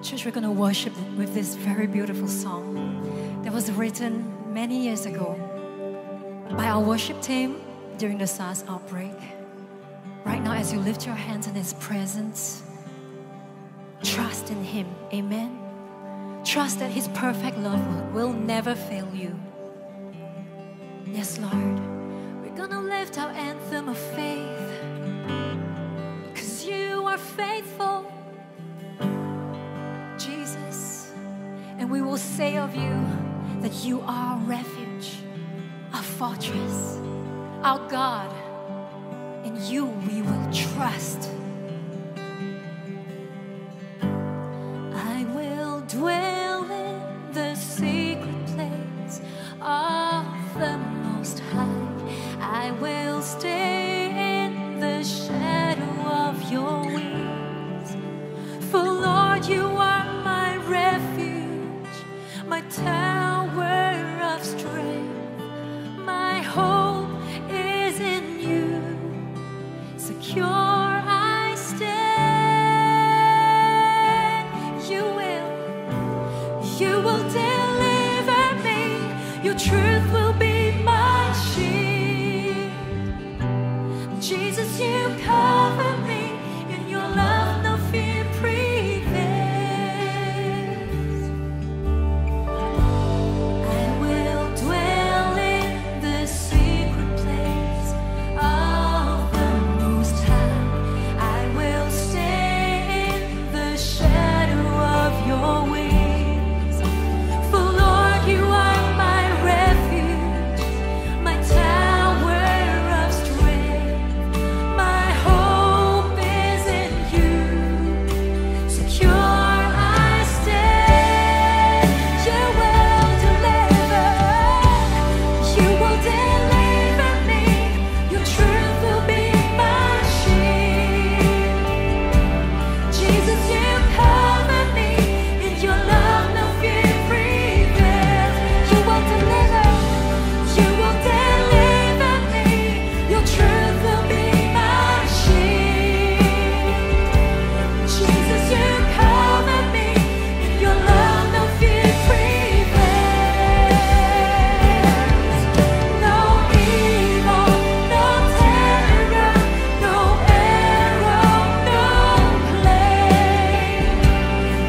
Church, we're going to worship with this very beautiful song that was written many years ago by our worship team during the SARS outbreak. Right now, as you lift your hands in His presence, trust in Him. Amen. Trust that His perfect love will never fail you. Yes, Lord. We're going to lift our anthem of faith, 'cause you are faithful, Jesus. And we will say of you that you are our refuge, our fortress, our God. In you we will trust. I will dwell in the secret place of the Most High. I will stay in the shadow of your wings. For Lord, you are my refuge, my tower of strength. My hope is in you. Secure I stand. You will deliver me. Your truth will be my shield. Jesus, you cover me. In your love no fear prevails. I will dwell in the secret place of the Most High. I will stay in the shadow of your wings. For Lord, you are my refuge, my tower of strength. My hope is in you. Secure I stand. You will deliver. You will deliver me. Your truth will be my shield. Jesus, you cover me. In your love no fear prevails. You will deliver. You will deliver me. Your truth will be my shield. Jesus, you cover me. In your love no fear prevails. No evil, no terror, no arrow, no plague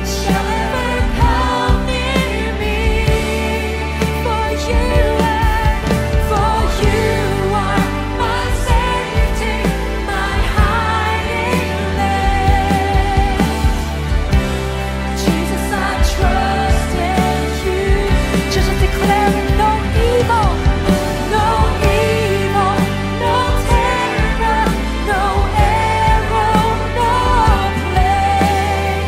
shall ever come near me. For you are my safety, my hiding place. Jesus, I trust in you. Just declare it, no evil, no evil, no terror, no arrow, no plague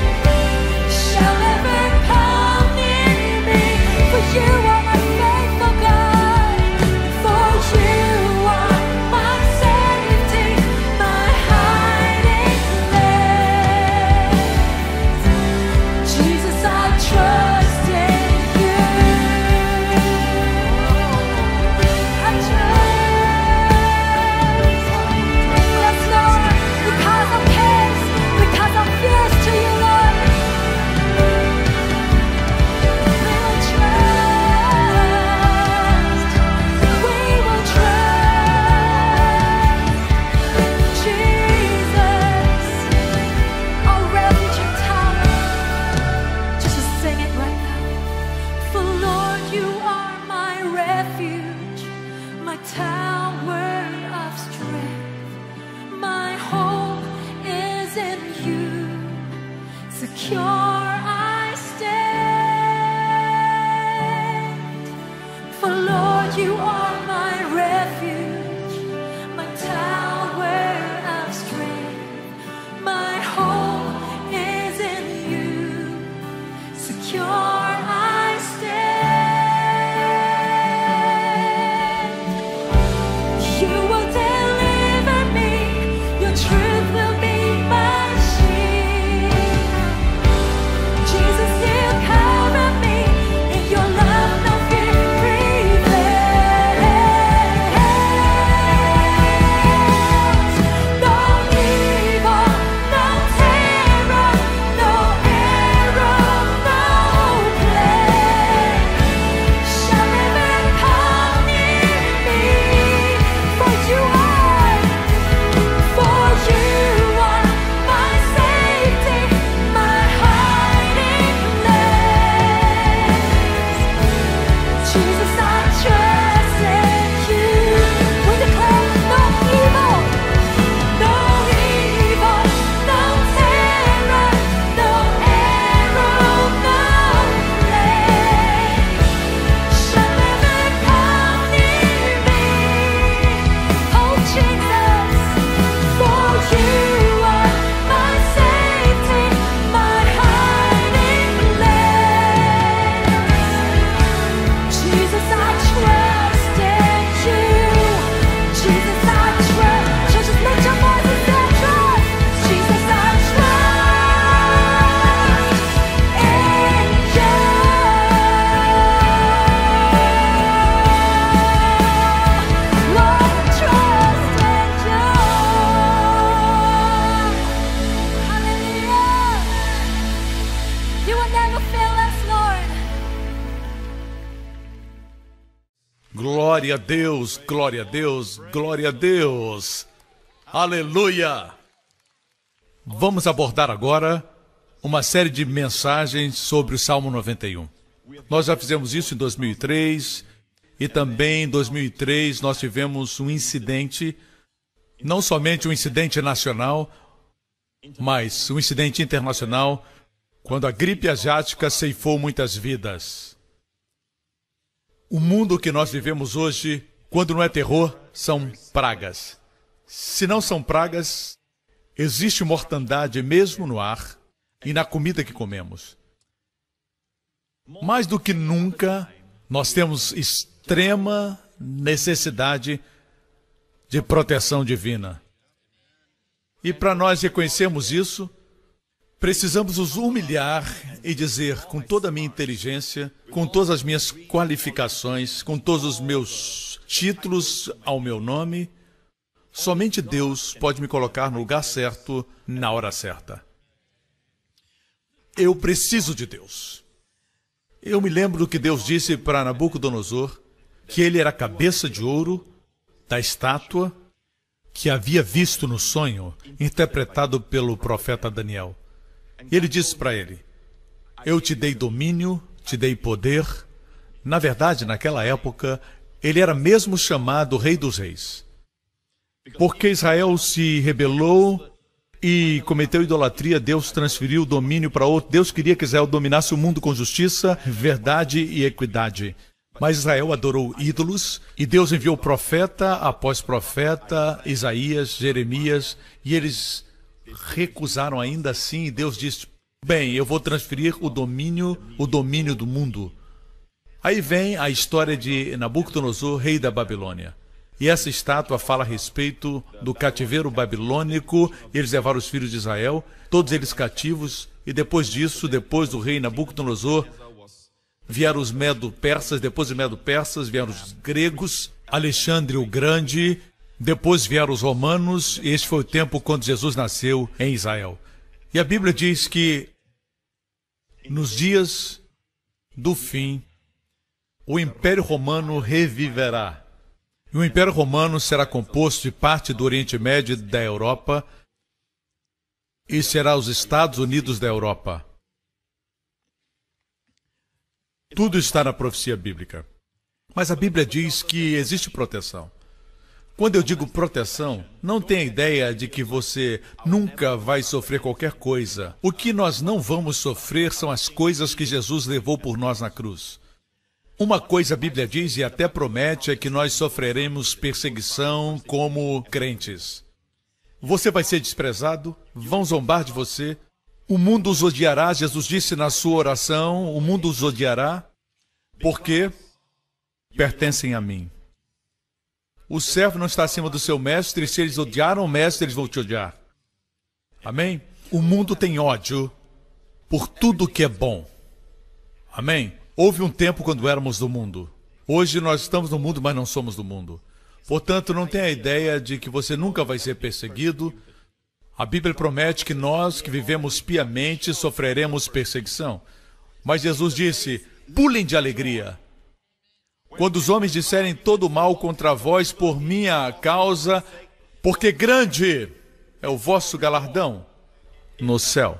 shall ever come near me. For you are my faithful God. For you are my safety, my hiding place. Jesus, I trust in you. I trust. Yes, Lord, because I'm cast, because I'm fierce to you, Lord. We will trust. We will trust. Jesus, our refuge and tower. Just to sing it right now. For Lord, you are my refuge, my tower of strength. My hope is in you. Secure I stand. For Lord, you are my refuge, my tower of strength. My hope is in you. Secure I stand. You will deliver me. Your truth will be my shield. Jesus, you cover me. In your love no fear prevails. Glória a Deus, glória a Deus, glória a Deus. Aleluia! Vamos abordar agora uma série de mensagens sobre o Salmo 91. Nós já fizemos isso em 2003 e também em 2003 nós tivemos um incidente, não somente um incidente nacional, mas um incidente internacional, quando a gripe asiática ceifou muitas vidas. O mundo que nós vivemos hoje, quando não é terror, são pragas. Se não são pragas, existe mortandade mesmo no ar e na comida que comemos. Mais do que nunca, nós temos extrema necessidade de proteção divina. E para nós reconhecermos isso, precisamos nos humilhar e dizer com toda a minha inteligência, com todas as minhas qualificações, com todos os meus títulos ao meu nome, somente Deus pode me colocar no lugar certo, na hora certa. Eu preciso de Deus. Eu me lembro do que Deus disse para Nabucodonosor, que ele era a cabeça de ouro da estátua que havia visto no sonho, interpretado pelo profeta Daniel. E ele disse para ele: eu te dei domínio, te dei poder. Na verdade, naquela época, ele era mesmo chamado Rei dos Reis. Porque Israel se rebelou e cometeu idolatria, Deus transferiu o domínio para outro. Deus queria que Israel dominasse o mundo com justiça, verdade e equidade. Mas Israel adorou ídolos e Deus enviou profeta após profeta, Isaías, Jeremias, e eles recusaram ainda assim. E Deus disse: bem, eu vou transferir o domínio do mundo. Aí vem a história de Nabucodonosor, rei da Babilônia. E essa estátua fala a respeito do cativeiro babilônico. Eles levaram os filhos de Israel, todos eles cativos. E depois disso, depois do rei Nabucodonosor, vieram os medo-persas. Depois dos medo-persas vieram os gregos, Alexandre o Grande. Depois vieram os romanos. E este foi o tempo quando Jesus nasceu em Israel. E a Bíblia diz que nos dias do fim, o Império Romano reviverá. E o Império Romano será composto de parte do Oriente Médio e da Europa, e será os Estados Unidos da Europa. Tudo está na profecia bíblica. Mas a Bíblia diz que existe proteção. Quando eu digo proteção, não tenha ideia de que você nunca vai sofrer qualquer coisa. O que nós não vamos sofrer são as coisas que Jesus levou por nós na cruz. Uma coisa a Bíblia diz e até promete é que nós sofreremos perseguição como crentes. Você vai ser desprezado, vão zombar de você, o mundo os odiará. Jesus disse na sua oração: o mundo os odiará porque pertencem a mim. O servo não está acima do seu mestre, e se eles odiaram o mestre, eles vão te odiar. Amém? O mundo tem ódio por tudo que é bom. Amém? Houve um tempo quando éramos do mundo. Hoje nós estamos no mundo, mas não somos do mundo. Portanto, não tenha a ideia de que você nunca vai ser perseguido. A Bíblia promete que nós, que vivemos piamente, sofreremos perseguição. Mas Jesus disse: pulem de alegria. Quando os homens disserem todo mal contra vós por minha causa, porque grande é o vosso galardão no céu.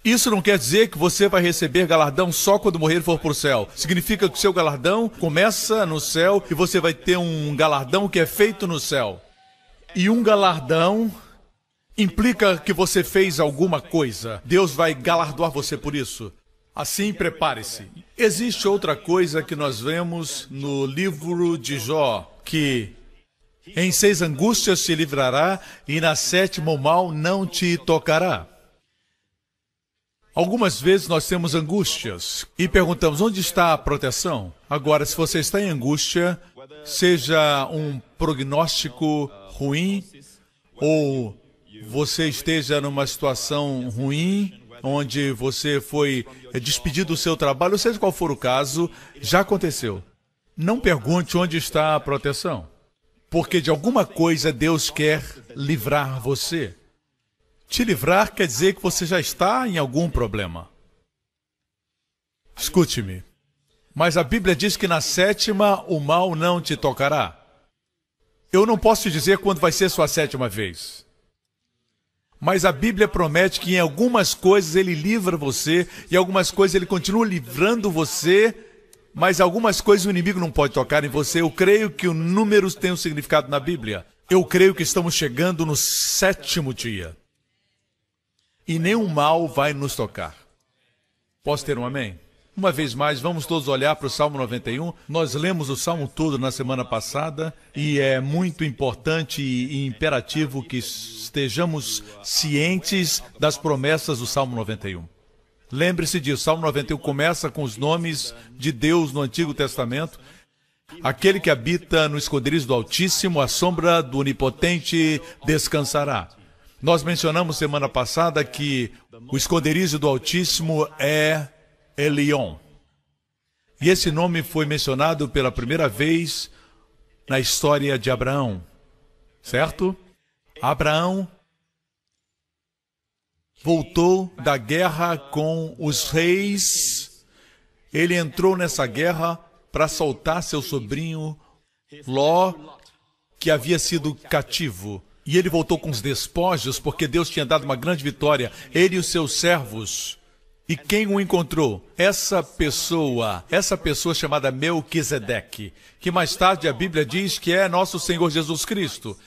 Isso não quer dizer que você vai receber galardão só quando morrer e for para o céu. Significa que o seu galardão começa no céu e você vai ter um galardão que é feito no céu. E um galardão implica que você fez alguma coisa. Deus vai galardoar você por isso. Assim, prepare-se. Existe outra coisa que nós vemos no livro de Jó, que em 6 angústias te livrará e na 7ª o mal não te tocará. Algumas vezes nós temos angústias e perguntamos: onde está a proteção? Agora, se você está em angústia, seja um prognóstico ruim ou você esteja numa situação ruim, onde você foi despedido do seu trabalho, ou seja qual for o caso, já aconteceu. Não pergunte onde está a proteção, porque de alguma coisa Deus quer livrar você. Te livrar quer dizer que você já está em algum problema. Escute-me. Mas a Bíblia diz que na sétima o mal não te tocará. Eu não posso te dizer quando vai ser sua sétima vez. Mas a Bíblia promete que em algumas coisas ele livra você, e algumas coisas ele continua livrando você, mas algumas coisas o inimigo não pode tocar em você. Eu creio que os números têm um significado na Bíblia. Eu creio que estamos chegando no 7º dia. E nenhum mal vai nos tocar. Posso ter um amém? Uma vez mais, vamos todos olhar para o Salmo 91. Nós lemos o Salmo todo na semana passada e é muito importante e imperativo que estejamos cientes das promessas do Salmo 91. Lembre-se disso, o Salmo 91 começa com os nomes de Deus no Antigo Testamento. Aquele que habita no esconderijo do Altíssimo, a sombra do Onipotente descansará. Nós mencionamos semana passada que o esconderijo do Altíssimo é Elion. E esse nome foi mencionado pela primeira vez na história de Abraão, certo? Abraão voltou da guerra com os reis. Ele entrou nessa guerra para soltar seu sobrinho Ló, que havia sido cativo. E ele voltou com os despojos, porque Deus tinha dado uma grande vitória. Ele e os seus servos. E quem o encontrou? Essa pessoa chamada Melquisedeque, que mais tarde a Bíblia diz que é nosso Senhor Jesus Cristo.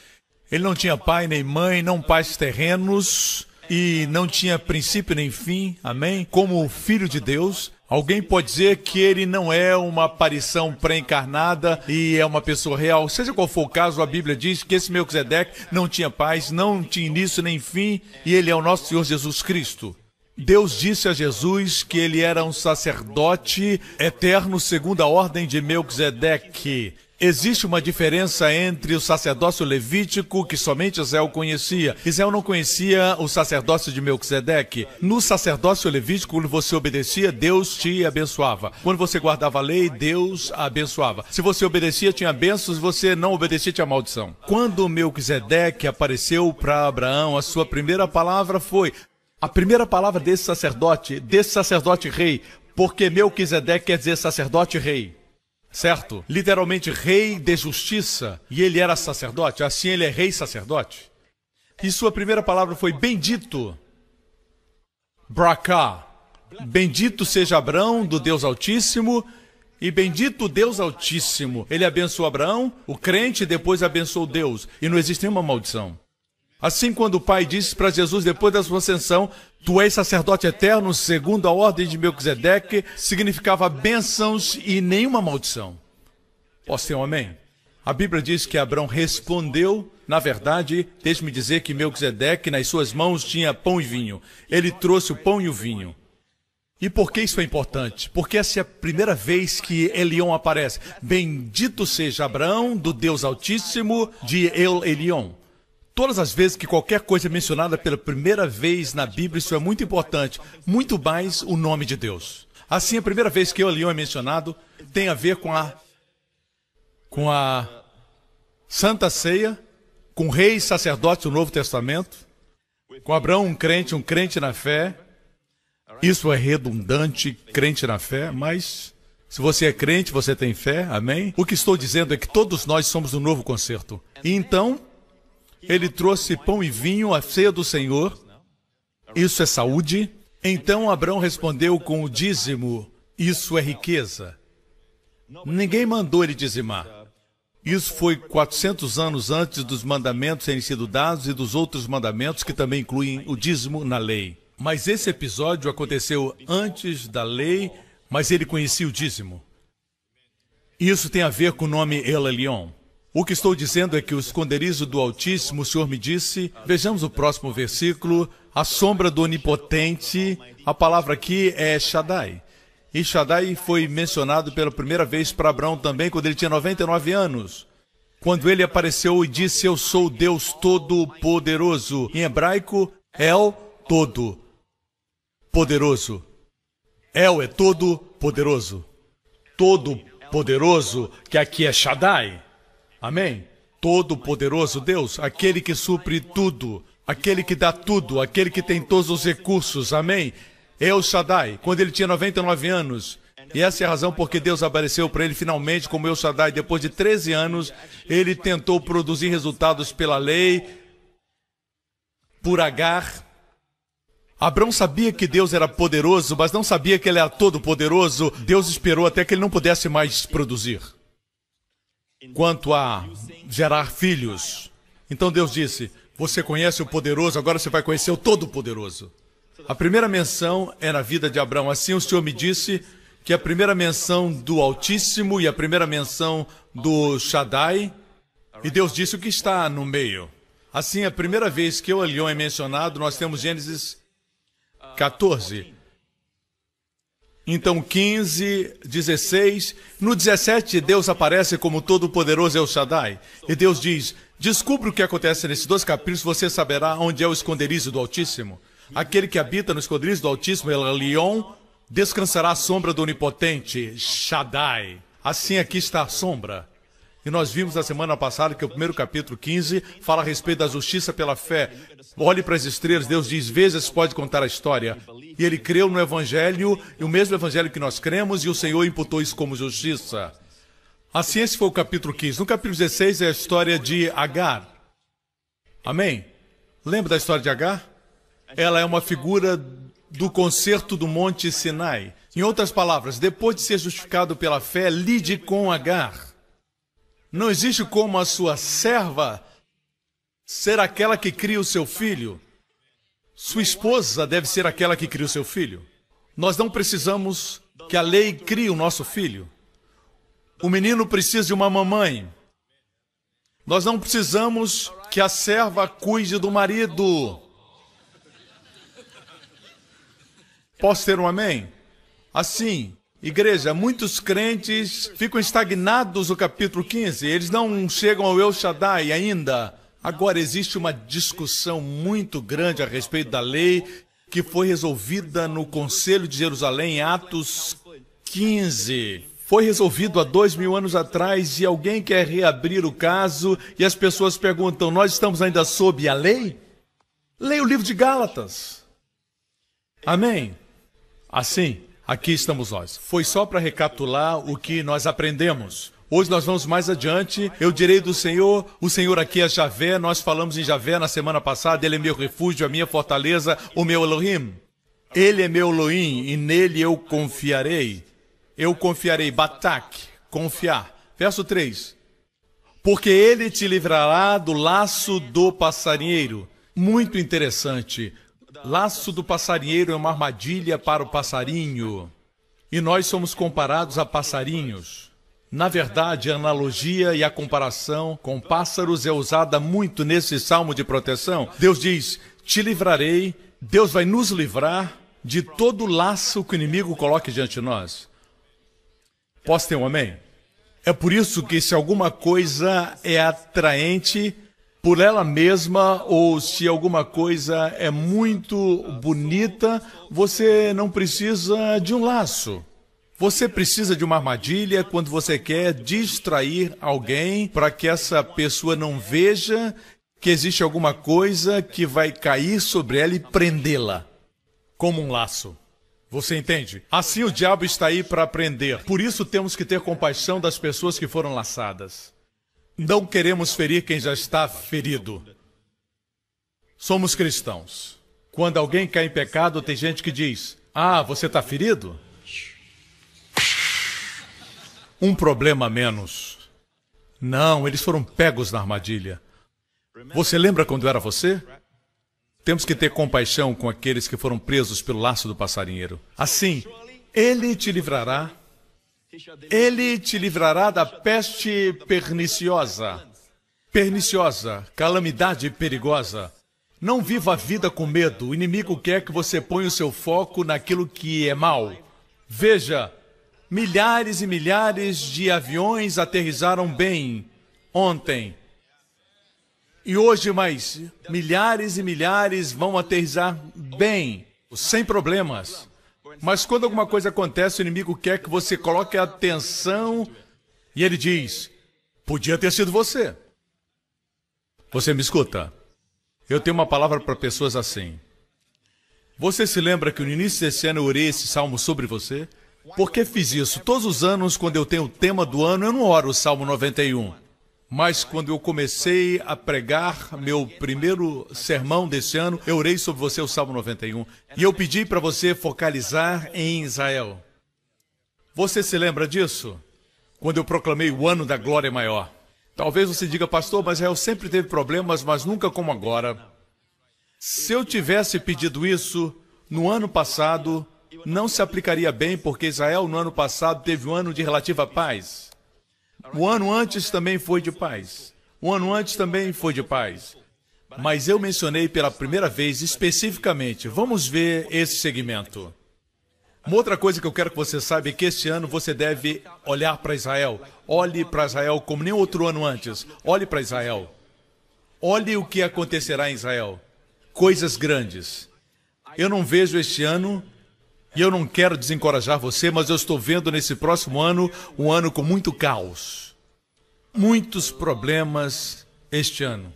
Ele não tinha pai nem mãe, não pais terrenos, e não tinha princípio nem fim, amém? Como filho de Deus. Alguém pode dizer que ele não é uma aparição pré-encarnada e é uma pessoa real. Seja qual for o caso, a Bíblia diz que esse Melquisedeque não tinha paz, não tinha início nem fim, e ele é o nosso Senhor Jesus Cristo. Deus disse a Jesus que ele era um sacerdote eterno segundo a ordem de Melquisedeque. Existe uma diferença entre o sacerdócio levítico, que somente Israel conhecia. Israel não conhecia o sacerdócio de Melquisedeque. No sacerdócio levítico, quando você obedecia, Deus te abençoava. Quando você guardava a lei, Deus a abençoava. Se você obedecia, tinha bênçãos. Se você não obedecia, tinha maldição. Quando Melquisedeque apareceu para Abraão, a sua primeira palavra foi... A primeira palavra desse sacerdote rei, porque Melquisedeque quer dizer sacerdote rei, certo? Literalmente rei de justiça, e ele era sacerdote, assim ele é rei sacerdote. E sua primeira palavra foi bendito, Bracá, bendito seja Abraão do Deus Altíssimo, e bendito o Deus Altíssimo. Ele abençoou Abraão, o crente, e depois abençoou Deus, e não existe nenhuma maldição. Assim, quando o Pai disse para Jesus, depois da sua ascensão, tu és sacerdote eterno, segundo a ordem de Melquisedeque, significava bênçãos e nenhuma maldição. Posso ter um amém? A Bíblia diz que Abraão respondeu, na verdade, deixe-me dizer que Melquisedeque, nas suas mãos, tinha pão e vinho. Ele trouxe o pão e o vinho. E por que isso é importante? Porque essa é a primeira vez que Elion aparece. Bendito seja Abraão, do Deus Altíssimo, de El Elion. Todas as vezes que qualquer coisa é mencionada pela primeira vez na Bíblia, isso é muito importante, muito mais o nome de Deus. Assim, a primeira vez que El Elion é mencionado tem a ver com a Santa Ceia, com reis, sacerdotes do Novo Testamento, com Abraão, um crente na fé. Isso é redundante, crente na fé, mas se você é crente, você tem fé, amém? O que estou dizendo é que todos nós somos do novo concerto. E então... ele trouxe pão e vinho, a ceia do Senhor. Isso é saúde. Então Abraão respondeu com o dízimo. Isso é riqueza. Ninguém mandou ele dizimar. Isso foi 400 anos antes dos mandamentos terem sido dados e dos outros mandamentos que também incluem o dízimo na lei. Mas esse episódio aconteceu antes da lei, mas ele conhecia o dízimo. Isso tem a ver com o nome El Elion. O que estou dizendo é que o esconderijo do Altíssimo, o Senhor me disse, vejamos o próximo versículo, a sombra do Onipotente, a palavra aqui é Shaddai. E Shaddai foi mencionado pela primeira vez para Abraão também, quando ele tinha 99 anos. Quando ele apareceu e disse, eu sou o Deus Todo-Poderoso. Em hebraico, El Todo-Poderoso. El é Todo-Poderoso. Todo-Poderoso, que aqui é Shaddai. Amém? Todo-Poderoso Deus, aquele que supre tudo, aquele que dá tudo, aquele que tem todos os recursos. Amém? El Shaddai, quando ele tinha 99 anos, E essa é a razão porque Deus apareceu para ele finalmente como El Shaddai. Depois de 13 anos, ele tentou produzir resultados pela lei, por Agar. Abrão sabia que Deus era poderoso, mas não sabia que ele era todo-poderoso. Deus esperou até que ele não pudesse mais produzir. Quanto a gerar filhos, então Deus disse, você conhece o poderoso, agora você vai conhecer o todo-poderoso. A primeira menção é na vida de Abrão. Assim o Senhor me disse que a primeira menção do Altíssimo e a primeira menção do Shaddai, e Deus disse o que está no meio. Assim, a primeira vez que o Elion é mencionado, nós temos Gênesis 14. Então, 15, 16. No 17, Deus aparece como todo-poderoso El Shaddai. E Deus diz, descubra o que acontece nesses 2 capítulos, você saberá onde é o esconderijo do Altíssimo. Aquele que habita no esconderijo do Altíssimo, El Elion, descansará à sombra do Onipotente, Shaddai. Assim aqui está a sombra. E nós vimos na semana passada que o primeiro capítulo 15 fala a respeito da justiça pela fé. Olhe para as estrelas, Deus diz, veja se pode contar a história. E ele creu no Evangelho, e o mesmo Evangelho que nós cremos, e o Senhor imputou isso como justiça. Assim, esse foi o capítulo 15. No capítulo 16 é a história de Agar. Amém? Lembra da história de Agar? Ela é uma figura do concerto do Monte Sinai. Em outras palavras, depois de ser justificado pela fé, lide com Agar. Não existe como a sua serva ser aquela que cria o seu filho. Sua esposa deve ser aquela que cria o seu filho. Nós não precisamos que a lei crie o nosso filho. O menino precisa de uma mamãe. Nós não precisamos que a serva cuide do marido. Posso ter um amém? Assim, igreja, muitos crentes ficam estagnados no capítulo 15. Eles não chegam ao El Shaddai ainda. Agora existe uma discussão muito grande a respeito da lei que foi resolvida no Conselho de Jerusalém em Atos 15. Foi resolvido há 2000 anos atrás e alguém quer reabrir o caso e as pessoas perguntam, nós estamos ainda sob a lei? Leia o livro de Gálatas. Amém? Assim, aqui estamos nós. Foi só para recapitular o que nós aprendemos. Hoje nós vamos mais adiante. Eu direi do Senhor, o Senhor aqui é Javé. Nós falamos em Javé na semana passada. Ele é meu refúgio, a minha fortaleza, o meu Elohim. Ele é meu Elohim e nele eu confiarei. Eu confiarei, batak, confiar. Verso 3. Porque ele te livrará do laço do passarinheiro. Muito interessante. Laço do passarinheiro é uma armadilha para o passarinho. E nós somos comparados a passarinhos. Na verdade, a analogia e a comparação com pássaros é usada muito nesse salmo de proteção. Deus diz, te livrarei, Deus vai nos livrar de todo laço que o inimigo coloque diante de nós. Posso ter um amém? É por isso que se alguma coisa é atraente por ela mesma, ou se alguma coisa é muito bonita, você não precisa de um laço. Você precisa de uma armadilha quando você quer distrair alguém para que essa pessoa não veja que existe alguma coisa que vai cair sobre ela e prendê-la, como um laço. Você entende? Assim o diabo está aí para prender. Por isso temos que ter compaixão das pessoas que foram laçadas. Não queremos ferir quem já está ferido. Somos cristãos. Quando alguém cai em pecado, tem gente que diz, ah, você está ferido? Um problema a menos. Não, eles foram pegos na armadilha. Você lembra quando era você? Temos que ter compaixão com aqueles que foram presos pelo laço do passarinheiro. Assim, ele te livrará. Ele te livrará da peste perniciosa. Perniciosa, calamidade perigosa. Não viva a vida com medo. O inimigo quer que você ponha o seu foco naquilo que é mal. Veja, milhares e milhares de aviões aterrissaram bem ontem. E hoje mais milhares e milhares vão aterrissar bem, sem problemas. Mas quando alguma coisa acontece, o inimigo quer que você coloque atenção e ele diz, podia ter sido você. Você me escuta? Eu tenho uma palavra para pessoas assim. Você se lembra que no início desse ano eu orei esse salmo sobre você? Por que fiz isso? Todos os anos, quando eu tenho o tema do ano, eu não oro o Salmo 91. Mas quando eu comecei a pregar meu primeiro sermão desse ano, eu orei sobre você o Salmo 91. E eu pedi para você focalizar em Israel. Você se lembra disso? Quando eu proclamei o ano da glória maior. Talvez você diga, pastor, mas Israel sempre teve problemas, mas nunca como agora. Se eu tivesse pedido isso no ano passado, não se aplicaria bem, porque Israel no ano passado teve um ano de relativa paz. O ano antes também foi de paz. O ano antes também foi de paz. Mas eu mencionei pela primeira vez especificamente, vamos ver esse segmento. Uma outra coisa que eu quero que você saiba é que este ano você deve olhar para Israel. Olhe para Israel como nenhum outro ano antes. Olhe para Israel. Olhe o que acontecerá em Israel. Coisas grandes. Eu não vejo este ano, e eu não quero desencorajar você, mas eu estou vendo nesse próximo ano um ano com muito caos. Muitos problemas este ano.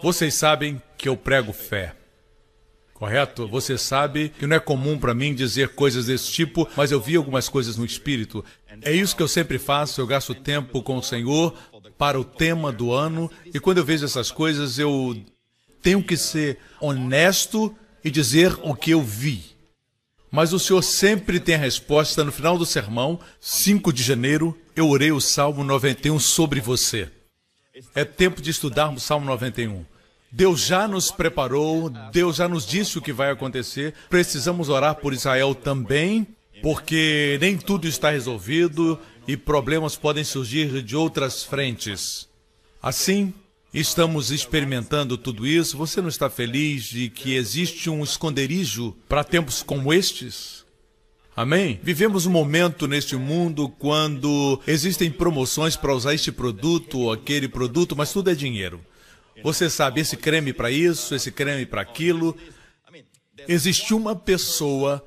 Vocês sabem que eu prego fé. Correto? Você sabe que não é comum para mim dizer coisas desse tipo, mas eu vi algumas coisas no Espírito. É isso que eu sempre faço, eu gasto tempo com o Senhor para o tema do ano, e quando eu vejo essas coisas, eu tenho que ser honesto e dizer o que eu vi. Mas o Senhor sempre tem a resposta. No final do sermão, 5 de janeiro, eu orei o Salmo 91 sobre você. É tempo de estudarmos o Salmo 91. Deus já nos preparou, Deus já nos disse o que vai acontecer. Precisamos orar por Israel também, porque nem tudo está resolvido e problemas podem surgir de outras frentes. Assim, estamos experimentando tudo isso. Você não está feliz de que existe um esconderijo para tempos como estes? Amém? Vivemos um momento neste mundo quando existem promoções para usar este produto ou aquele produto, mas tudo é dinheiro. Você sabe, esse creme para isso, esse creme para aquilo. Existe uma pessoa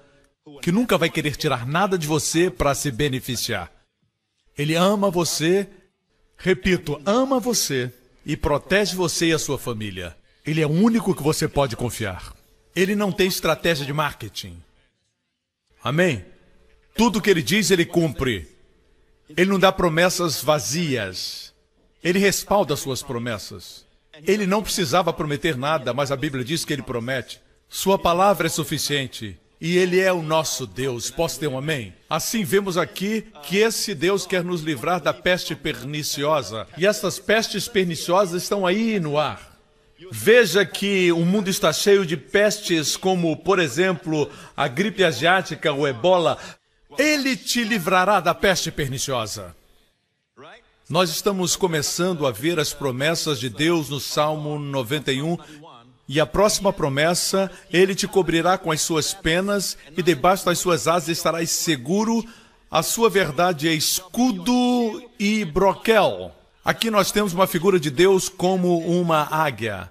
que nunca vai querer tirar nada de você para se beneficiar. Ele ama você, repito, ama você e protege você e a sua família. Ele é o único que você pode confiar. Ele não tem estratégia de marketing. Amém? Tudo que ele diz, ele cumpre. Ele não dá promessas vazias. Ele respalda suas promessas. Ele não precisava prometer nada, mas a Bíblia diz que ele promete. Sua palavra é suficiente. E ele é o nosso Deus. Posso ter um amém? Assim vemos aqui que esse Deus quer nos livrar da peste perniciosa. E essas pestes perniciosas estão aí no ar. Veja que o mundo está cheio de pestes como, por exemplo, a gripe asiática, o ebola. Ele te livrará da peste perniciosa. Nós estamos começando a ver as promessas de Deus no Salmo 91. E a próxima promessa, ele te cobrirá com as suas penas e debaixo das suas asas estarás seguro. A sua verdade é escudo e broquel. Aqui nós temos uma figura de Deus como uma águia.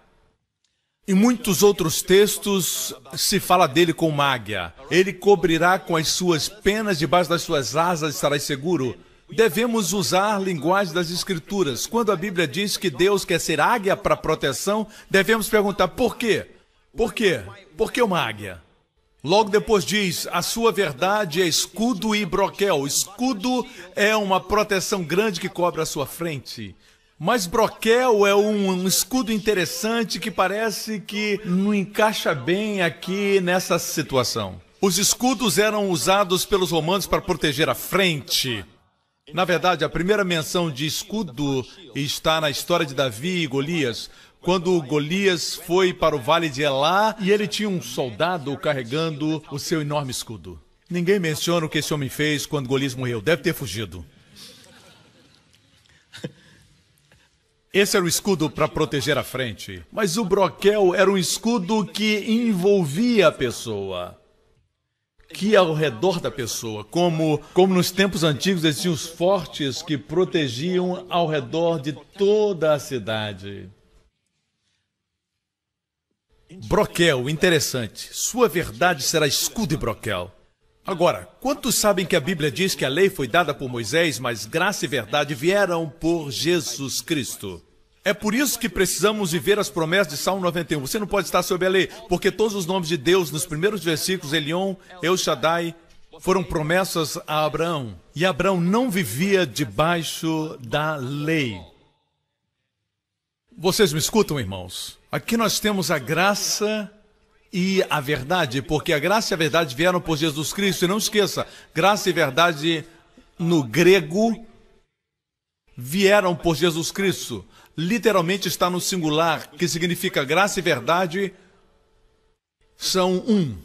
Em muitos outros textos se fala dele como uma águia. Ele cobrirá com as suas penas, debaixo das suas asas estarás seguro. Devemos usar a linguagem das Escrituras. Quando a Bíblia diz que Deus quer ser águia para proteção, devemos perguntar por quê? Por quê? Por que uma águia? Logo depois diz, a sua verdade é escudo e broquel. Escudo é uma proteção grande que cobre a sua frente. Mas broquel é um escudo interessante que parece que não encaixa bem aqui nessa situação. Os escudos eram usados pelos romanos para proteger a frente. Na verdade, a primeira menção de escudo está na história de Davi e Golias, quando Golias foi para o vale de Elá e ele tinha um soldado carregando o seu enorme escudo. Ninguém menciona o que esse homem fez quando Golias morreu. Deve ter fugido. Esse era o escudo para proteger a frente. Mas o broquel era um escudo que envolvia a pessoa. Que ao redor da pessoa, como nos tempos antigos existiam os fortes que protegiam ao redor de toda a cidade. Broquel, interessante. Sua verdade será escudo e broquel. Agora, quantos sabem que a Bíblia diz que a lei foi dada por Moisés, mas graça e verdade vieram por Jesus Cristo? É por isso que precisamos viver as promessas de Salmo 91. Você não pode estar sob a lei, porque todos os nomes de Deus, nos primeiros versículos, Elion, El Shaddai, foram promessas a Abraão. E Abraão não vivia debaixo da lei. Vocês me escutam, irmãos? Aqui nós temos a graça e a verdade, porque a graça e a verdade vieram por Jesus Cristo. E não esqueça, graça e verdade no grego vieram por Jesus Cristo. Literalmente está no singular, que significa graça e verdade são um.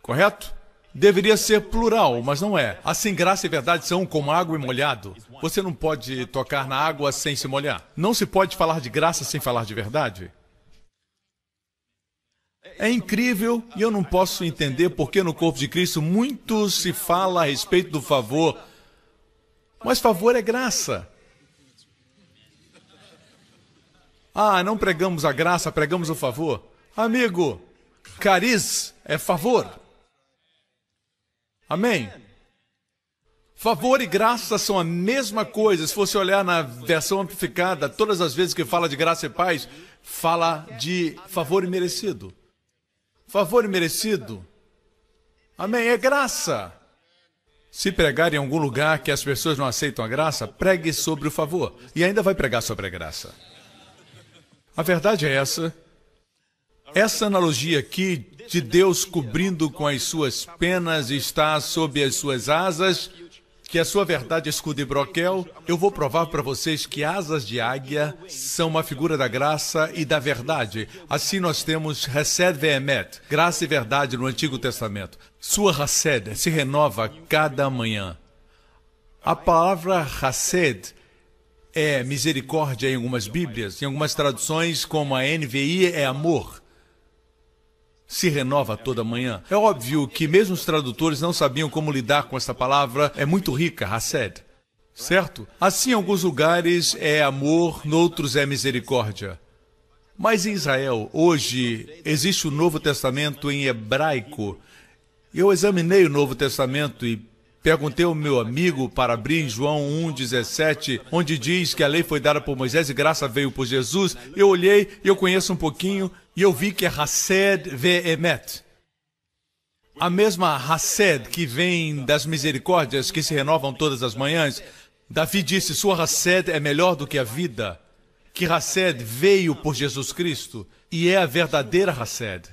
Correto? Deveria ser plural, mas não é. Assim, graça e verdade são como água e molhado. Você não pode tocar na água sem se molhar. Não se pode falar de graça sem falar de verdade. É incrível e eu não posso entender porque no corpo de Cristo muito se fala a respeito do favor. Mas favor é graça. Ah, não pregamos a graça, pregamos o favor. Amigo, cariz é favor. Amém? Favor e graça são a mesma coisa. Se você olhar na versão amplificada, todas as vezes que fala de graça e paz, fala de favor imerecido. Favor imerecido. Amém? É graça. Se pregar em algum lugar que as pessoas não aceitam a graça, pregue sobre o favor. E ainda vai pregar sobre a graça. A verdade é essa. Essa analogia aqui de Deus cobrindo com as suas penas e está sob as suas asas, que a sua verdade é escudo e broquel, eu vou provar para vocês que asas de águia são uma figura da graça e da verdade. Assim nós temos Hesed ve'emet, graça e verdade no Antigo Testamento. Sua Hesed se renova cada manhã. A palavra Hesed é misericórdia em algumas Bíblias, em algumas traduções, como a NVI, é amor. Se renova toda manhã. É óbvio que mesmo os tradutores não sabiam como lidar com essa palavra, é muito rica, Hesed. Certo? Assim, em alguns lugares é amor, noutros é misericórdia. Mas em Israel, hoje, existe o Novo Testamento em hebraico. Eu examinei o Novo Testamento e perguntei ao meu amigo para abrir em João 1,17, onde diz que a lei foi dada por Moisés e graça veio por Jesus. Eu olhei, eu conheço um pouquinho, e eu vi que é Hesed ve'emet. A mesma Hesed que vem das misericórdias que se renovam todas as manhãs. Davi disse, sua Hesed é melhor do que a vida. Que Hesed veio por Jesus Cristo e é a verdadeira Hesed.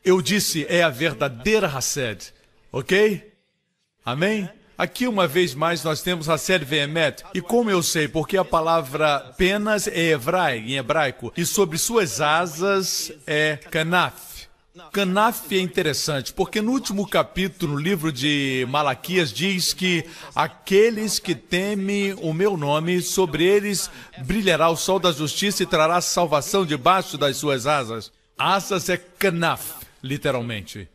Eu disse, é a verdadeira Hesed. Ok? Amém? Aqui, uma vez mais, nós temos Hesed ve'emet. E como eu sei? Porque a palavra penas é em hebraico. E sobre suas asas é kanaf. Kanaf é interessante, porque no último capítulo, no livro de Malaquias, diz que aqueles que temem o meu nome, sobre eles brilhará o sol da justiça e trará salvação debaixo das suas asas. Asas é kanaf, literalmente.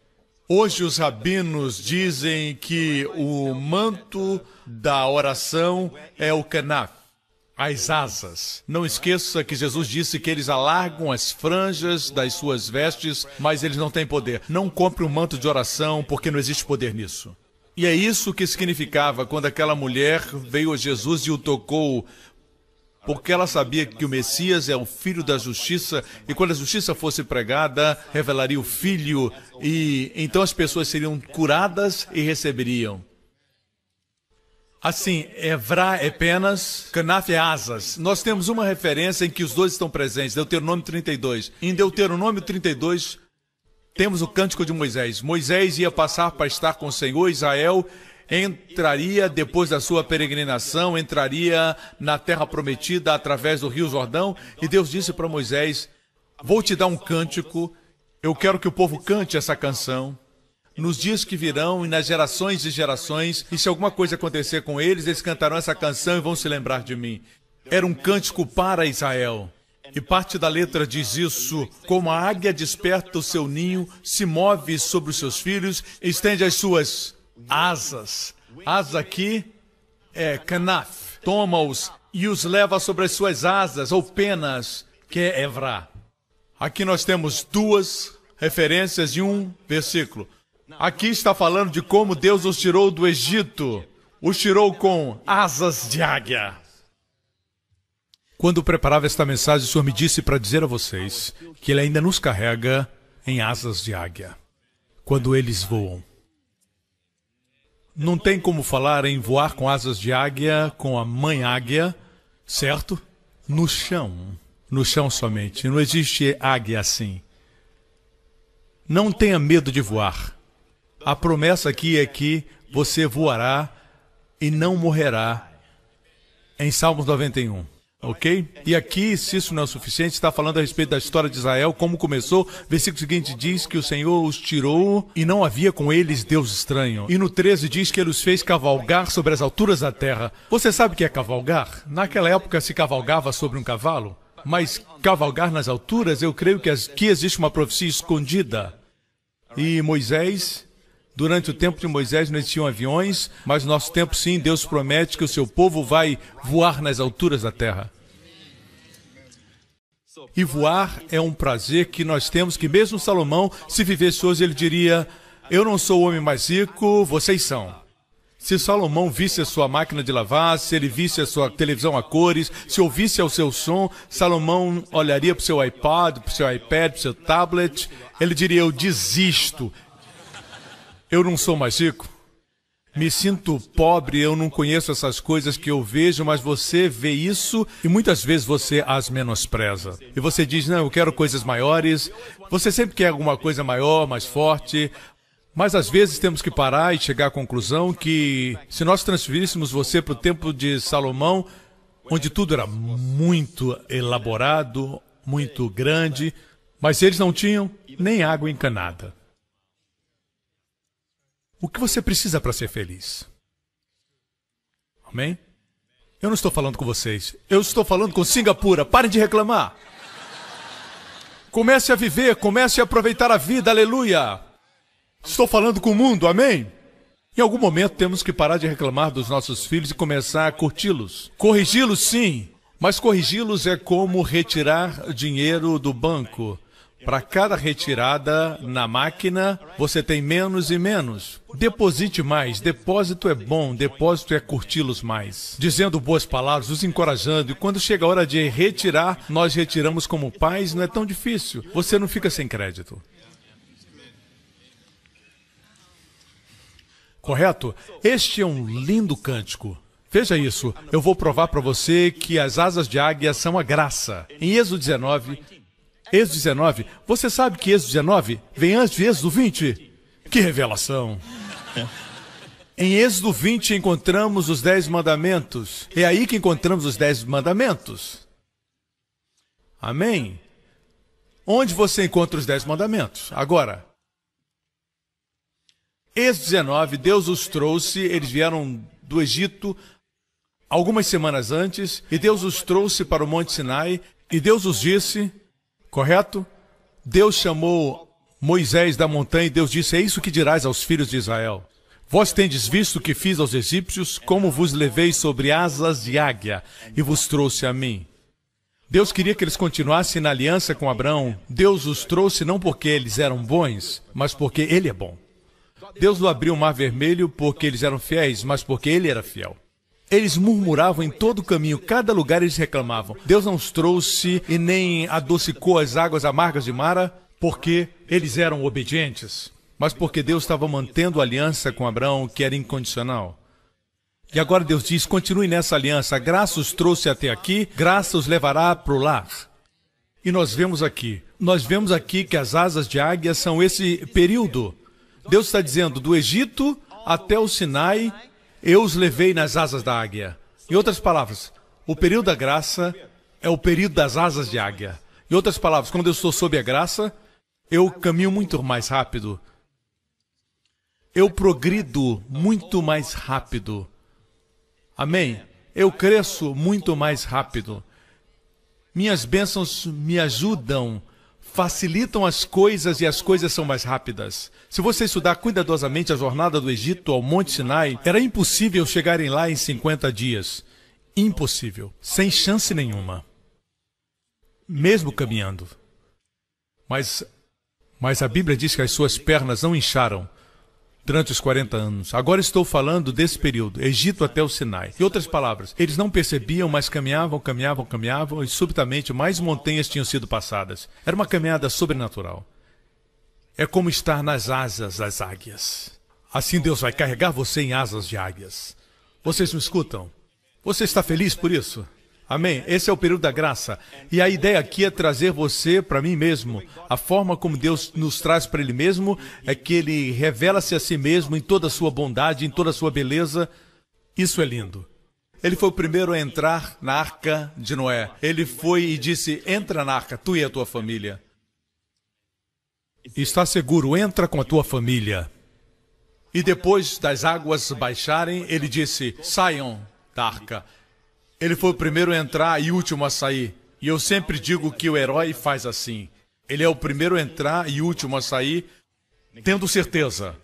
Hoje os rabinos dizem que o manto da oração é o kanaf, as asas. Não esqueça que Jesus disse que eles alargam as franjas das suas vestes, mas eles não têm poder. Não compre um manto de oração, porque não existe poder nisso. E é isso que significava quando aquela mulher veio a Jesus e o tocou, porque ela sabia que o Messias é o Filho da Justiça, e quando a justiça fosse pregada, revelaria o Filho, e então as pessoas seriam curadas e receberiam. Assim, Evrá é penas, Kanaf é asas. Nós temos uma referência em que os dois estão presentes, Deuteronômio 32. Em Deuteronômio 32, temos o Cântico de Moisés. Moisés ia passar para estar com o Senhor. Israel entraria, depois da sua peregrinação, entraria na terra prometida através do rio Jordão, e Deus disse para Moisés, vou te dar um cântico, eu quero que o povo cante essa canção, nos dias que virão e nas gerações e gerações, e se alguma coisa acontecer com eles, eles cantarão essa canção e vão se lembrar de mim. Era um cântico para Israel. E parte da letra diz isso, como a águia desperta o seu ninho, se move sobre os seus filhos, estende as suas asas. Asa aqui é kanaf. Toma-os e os leva sobre as suas asas, ou penas, que é Evrá. Aqui nós temos duas referências e um versículo. Aqui está falando de como Deus os tirou do Egito. Os tirou com asas de águia. Quando preparava esta mensagem, o Senhor me disse para dizer a vocês que Ele ainda nos carrega em asas de águia, quando eles voam. Não tem como falar em voar com asas de águia, com a mãe águia, certo? No chão somente. Não existe águia assim. Não tenha medo de voar. A promessa aqui é que você voará e não morrerá, em Salmos 91. Ok? E aqui, se isso não é o suficiente, está falando a respeito da história de Israel, como começou. Versículo seguinte diz que o Senhor os tirou e não havia com eles Deus estranho. E no 13 diz que Ele os fez cavalgar sobre as alturas da terra. Você sabe o que é cavalgar? Naquela época se cavalgava sobre um cavalo, mas cavalgar nas alturas, eu creio que aqui existe uma profecia escondida. E Moisés... Durante o tempo de Moisés não existiam aviões, mas no nosso tempo sim, Deus promete que o seu povo vai voar nas alturas da terra. E voar é um prazer que nós temos, que mesmo Salomão, se vivesse hoje, ele diria: eu não sou o homem mais rico, vocês são. Se Salomão visse a sua máquina de lavar, se ele visse a sua televisão a cores, se ouvisse o seu som, Salomão olharia para o seu iPod, para o seu iPad, para o seu tablet, ele diria: eu desisto. Eu não sou mais rico, me sinto pobre, eu não conheço essas coisas que eu vejo, mas você vê isso e muitas vezes você as menospreza. E você diz: não, eu quero coisas maiores. Você sempre quer alguma coisa maior, mais forte. Mas às vezes temos que parar e chegar à conclusão que se nós transferíssemos você para o tempo de Salomão, onde tudo era muito elaborado, muito grande, mas eles não tinham nem água encanada. O que você precisa para ser feliz? Amém? Eu não estou falando com vocês. Eu estou falando com Singapura. Parem de reclamar. Comece a viver, comece a aproveitar a vida. Aleluia. Estou falando com o mundo. Amém? Em algum momento temos que parar de reclamar dos nossos filhos e começar a curti-los. Corrigi-los, sim. Mas corrigi-los é como retirar dinheiro do banco. Para cada retirada na máquina, você tem menos e menos. Deposite mais. Depósito é bom. Depósito é curti-los mais. Dizendo boas palavras, os encorajando. E quando chega a hora de retirar, nós retiramos como pais. Não é tão difícil. Você não fica sem crédito. Correto? Este é um lindo cântico. Veja isso. Eu vou provar para você que as asas de águia são a graça. Em Êxodo 19... Êxodo 19, você sabe que Êxodo 19 vem antes de Êxodo 20? Que revelação! Em Êxodo 20 encontramos os 10 mandamentos. É aí que encontramos os 10 mandamentos. Amém? Onde você encontra os 10 mandamentos? Agora, Êxodo 19, Deus os trouxe, eles vieram do Egito algumas semanas antes, e Deus os trouxe para o Monte Sinai, e Deus os disse... Correto? Deus chamou Moisés da montanha e Deus disse: é isso que dirás aos filhos de Israel. Vós tendes visto o que fiz aos egípcios, como vos levei sobre asas de águia e vos trouxe a mim. Deus queria que eles continuassem na aliança com Abraão. Deus os trouxe não porque eles eram bons, mas porque Ele é bom. Deus não abriu o mar vermelho porque eles eram fiéis, mas porque Ele era fiel. Eles murmuravam em todo o caminho, cada lugar eles reclamavam. Deus não os trouxe e nem adocicou as águas amargas de Mara porque eles eram obedientes, mas porque Deus estava mantendo a aliança com Abraão, que era incondicional. E agora Deus diz: continue nessa aliança, a graça os trouxe até aqui, graça os levará para o lar. E nós vemos aqui que as asas de águia são esse período. Deus está dizendo, do Egito até o Sinai, eu os levei nas asas da águia. Em outras palavras, o período da graça é o período das asas de águia. Em outras palavras, quando eu estou sob a graça, eu caminho muito mais rápido. Eu progrido muito mais rápido. Amém? Eu cresço muito mais rápido. Minhas bênçãos me ajudam, facilitam as coisas e as coisas são mais rápidas. Se você estudar cuidadosamente a jornada do Egito ao Monte Sinai, era impossível chegarem lá em 50 dias. Impossível. Sem chance nenhuma. Mesmo caminhando. Mas a Bíblia diz que as suas pernas não incharam. durante os 40 anos. Agora estou falando desse período, Egito até o Sinai. Em outras palavras, eles não percebiam, mas caminhavam, e subitamente mais montanhas tinham sido passadas. Era uma caminhada sobrenatural. É como estar nas asas das águias. Assim Deus vai carregar você em asas de águias. Vocês me escutam? Você está feliz por isso? Amém? Esse é o período da graça. E a ideia aqui é trazer você para mim mesmo. A forma como Deus nos traz para Ele mesmo é que Ele revela-se a si mesmo em toda a sua bondade, em toda a sua beleza. Isso é lindo. Ele foi o primeiro a entrar na arca de Noé. Ele foi e disse, entra na arca, tu e a tua família. Está seguro, entra com a tua família. E depois das águas baixarem, ele disse, saiam da arca. Ele foi o primeiro a entrar e o último a sair. E eu sempre digo que o herói faz assim. Ele é o primeiro a entrar e o último a sair, tendo certeza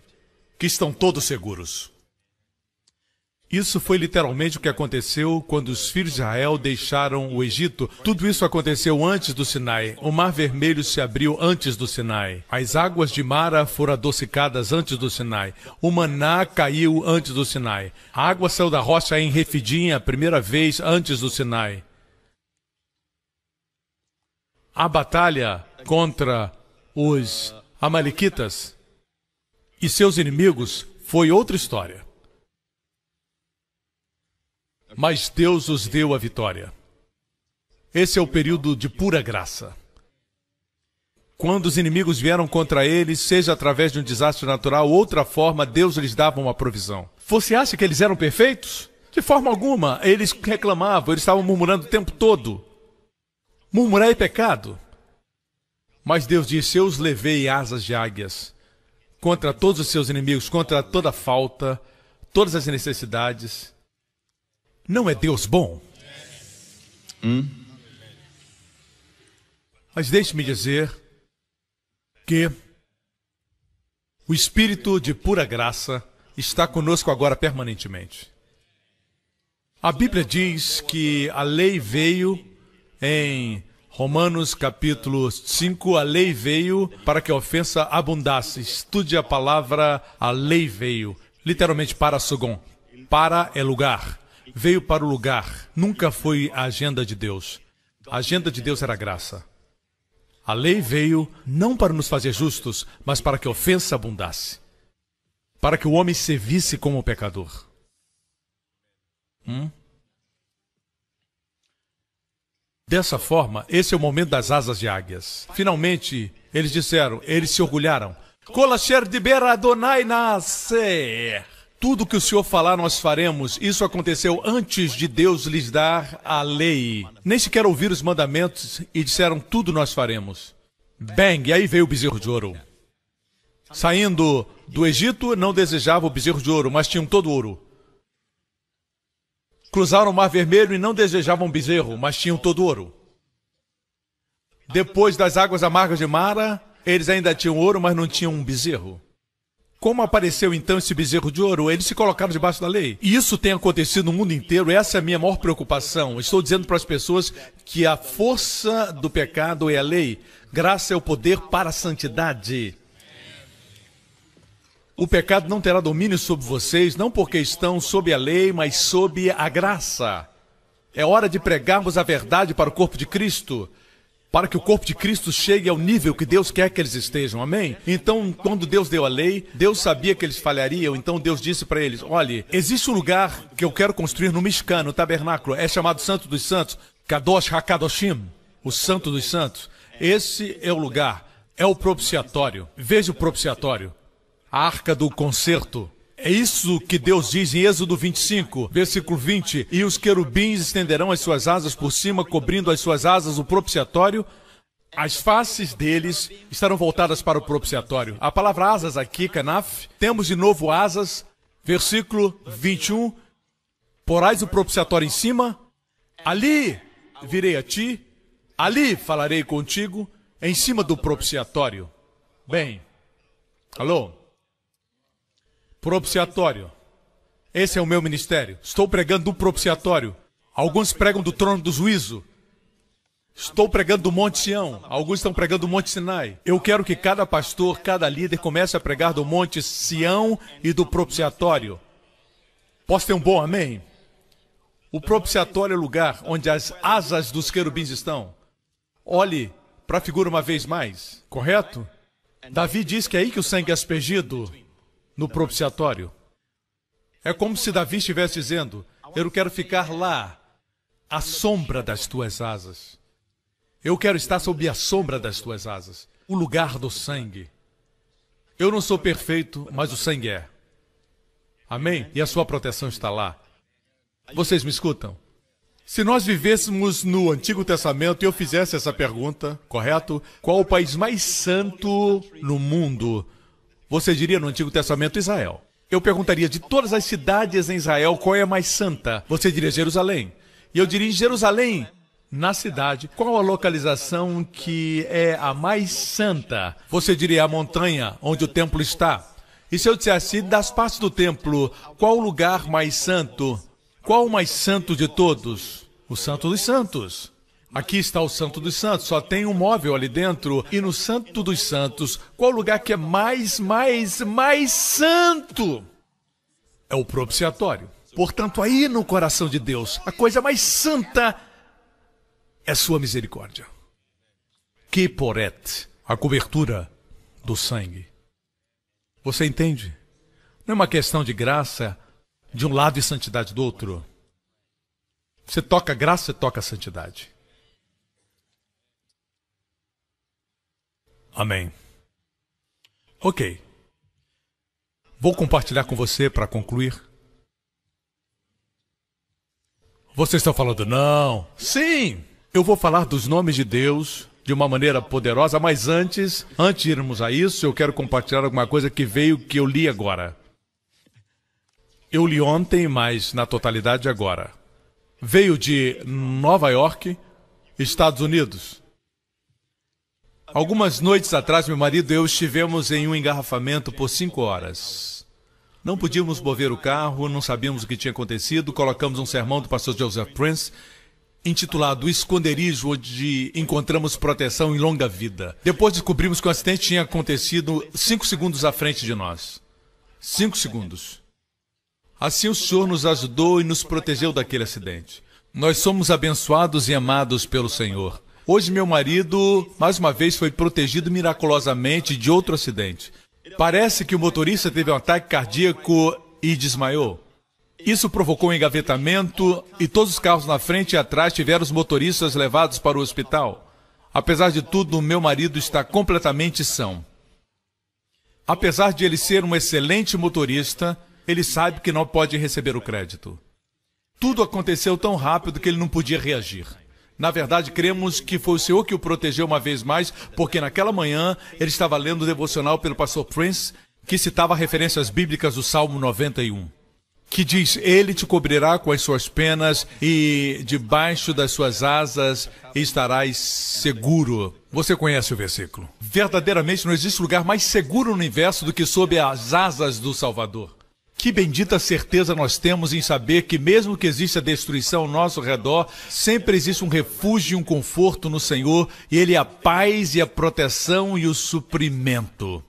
que estão todos seguros. Isso foi literalmente o que aconteceu quando os filhos de Israel deixaram o Egito. Tudo isso aconteceu antes do Sinai. O Mar Vermelho se abriu antes do Sinai. As águas de Mara foram adocicadas antes do Sinai. O maná caiu antes do Sinai. A água saiu da rocha em Refidim a primeira vez antes do Sinai. A batalha contra os amalequitas e seus inimigos foi outra história. Mas Deus os deu a vitória. Esse é o período de pura graça. Quando os inimigos vieram contra eles, seja através de um desastre natural ou outra forma, Deus lhes dava uma provisão. Você acha que eles eram perfeitos? De forma alguma. Eles reclamavam, eles estavam murmurando o tempo todo. Murmurar é pecado. Mas Deus disse, eu os levei asas de águias contra todos os seus inimigos, contra toda falta, todas as necessidades. Não é Deus bom? Mas deixe-me dizer que o Espírito de pura graça está conosco agora permanentemente. A Bíblia diz que a lei veio em Romanos capítulo 5, a lei veio para que a ofensa abundasse. Estude a palavra, a lei veio, literalmente para Sogom. Para é lugar. Veio para o lugar. Nunca foi a agenda de Deus. A agenda de Deus era graça. A lei veio não para nos fazer justos, mas para que a ofensa abundasse. Para que o homem se visse como pecador. Dessa forma, esse é o momento das asas de águias. Finalmente, eles disseram, eles se orgulharam. Kolasher diber Adonai nascer. Tudo que o Senhor falar nós faremos. Isso aconteceu antes de Deus lhes dar a lei. Nem sequer ouviram os mandamentos e disseram tudo nós faremos. Bang, e aí veio o bezerro de ouro. Saindo do Egito, não desejavam o bezerro de ouro, mas tinham todo ouro. Cruzaram o Mar Vermelho e não desejavam bezerro, mas tinham todo ouro. Depois das águas amargas de Mara, eles ainda tinham ouro, mas não tinham um bezerro. Como apareceu então esse bezerro de ouro? Eles se colocaram debaixo da lei. E isso tem acontecido no mundo inteiro. Essa é a minha maior preocupação. Estou dizendo para as pessoas que a força do pecado é a lei. Graça é o poder para a santidade. O pecado não terá domínio sobre vocês, não porque estão sob a lei, mas sob a graça. É hora de pregarmos a verdade para o corpo de Cristo, para que o corpo de Cristo chegue ao nível que Deus quer que eles estejam, amém? Então, quando Deus deu a lei, Deus sabia que eles falhariam, então Deus disse para eles, olha, existe um lugar que eu quero construir no Mishkan, no tabernáculo, é chamado Santo dos Santos, Kadosh HaKadoshim, o Santo dos Santos. Esse é o lugar, é o propiciatório. Veja o propiciatório, a arca do concerto. É isso que Deus diz em Êxodo 25, versículo 20. E os querubins estenderão as suas asas por cima, cobrindo as suas asas o propiciatório. As faces deles estarão voltadas para o propiciatório. A palavra asas aqui, kanaf, temos de novo asas, versículo 21. Porás o propiciatório em cima, ali virei a ti, ali falarei contigo, em cima do propiciatório. Bem, alô? Propiciatório. Esse é o meu ministério. Estou pregando do propiciatório. Alguns pregam do trono do juízo. Estou pregando do Monte Sião. Alguns estão pregando do Monte Sinai. Eu quero que cada pastor, cada líder comece a pregar do Monte Sião e do propiciatório. Posso ter um bom amém? O propiciatório é o lugar onde as asas dos querubins estão. Olhe para a figura uma vez mais, correto? Davi diz que é aí que o sangue é aspergido, no propiciatório. É como se Davi estivesse dizendo: eu quero ficar lá, à sombra das tuas asas. Eu quero estar sob a sombra das tuas asas, o lugar do sangue. Eu não sou perfeito, mas o sangue é. Amém? E a sua proteção está lá. Vocês me escutam? Se nós vivêssemos no Antigo Testamento e eu fizesse essa pergunta, correto? Qual o país mais santo no mundo? Você diria no Antigo Testamento Israel. Eu perguntaria de todas as cidades em Israel, qual é a mais santa? Você diria Jerusalém. E eu diria em Jerusalém, na cidade, qual a localização que é a mais santa? Você diria a montanha onde o templo está. E se eu dissesse das partes do templo, qual o lugar mais santo? Qual o mais santo de todos? O Santo dos Santos. Aqui está o Santo dos Santos, só tem um móvel ali dentro. E no Santo dos Santos, qual o lugar que é mais santo? É o propiciatório. Portanto, aí no coração de Deus, a coisa mais santa é sua misericórdia. Kiporet, a cobertura do sangue. Você entende? Não é uma questão de graça de um lado e santidade do outro. Você toca graça, você toca santidade. Amém. Ok. Vou compartilhar com você para concluir. Vocês estão falando não? Sim! Eu vou falar dos nomes de Deus de uma maneira poderosa, mas antes de irmos a isso, eu quero compartilhar alguma coisa que eu li agora. Eu li ontem, mas na totalidade agora. Veio de Nova York, Estados Unidos. Algumas noites atrás, meu marido e eu estivemos em um engarrafamento por 5 horas. Não podíamos mover o carro, não sabíamos o que tinha acontecido. Colocamos um sermão do pastor Joseph Prince, intitulado O Esconderijo, onde encontramos proteção em longa vida. Depois descobrimos que o acidente tinha acontecido 5 segundos à frente de nós. 5 segundos. Assim o Senhor nos ajudou e nos protegeu daquele acidente. Nós somos abençoados e amados pelo Senhor. Hoje meu marido, mais uma vez, foi protegido miraculosamente de outro acidente. Parece que o motorista teve um ataque cardíaco e desmaiou. Isso provocou um engavetamento e todos os carros na frente e atrás tiveram os motoristas levados para o hospital. Apesar de tudo, meu marido está completamente são. Apesar de ele ser um excelente motorista, ele sabe que não pode receber o crédito. Tudo aconteceu tão rápido que ele não podia reagir. Na verdade, cremos que foi o Senhor que o protegeu uma vez mais, porque naquela manhã ele estava lendo o devocional pelo pastor Prince, que citava referências bíblicas do Salmo 91, que diz: Ele te cobrirá com as suas penas e debaixo das suas asas estarás seguro. Você conhece o versículo. Verdadeiramente não existe lugar mais seguro no universo do que sob as asas do Salvador. Que bendita certeza nós temos em saber que mesmo que exista destruição ao nosso redor, sempre existe um refúgio e um conforto no Senhor, e Ele é a paz e a proteção e o suprimento.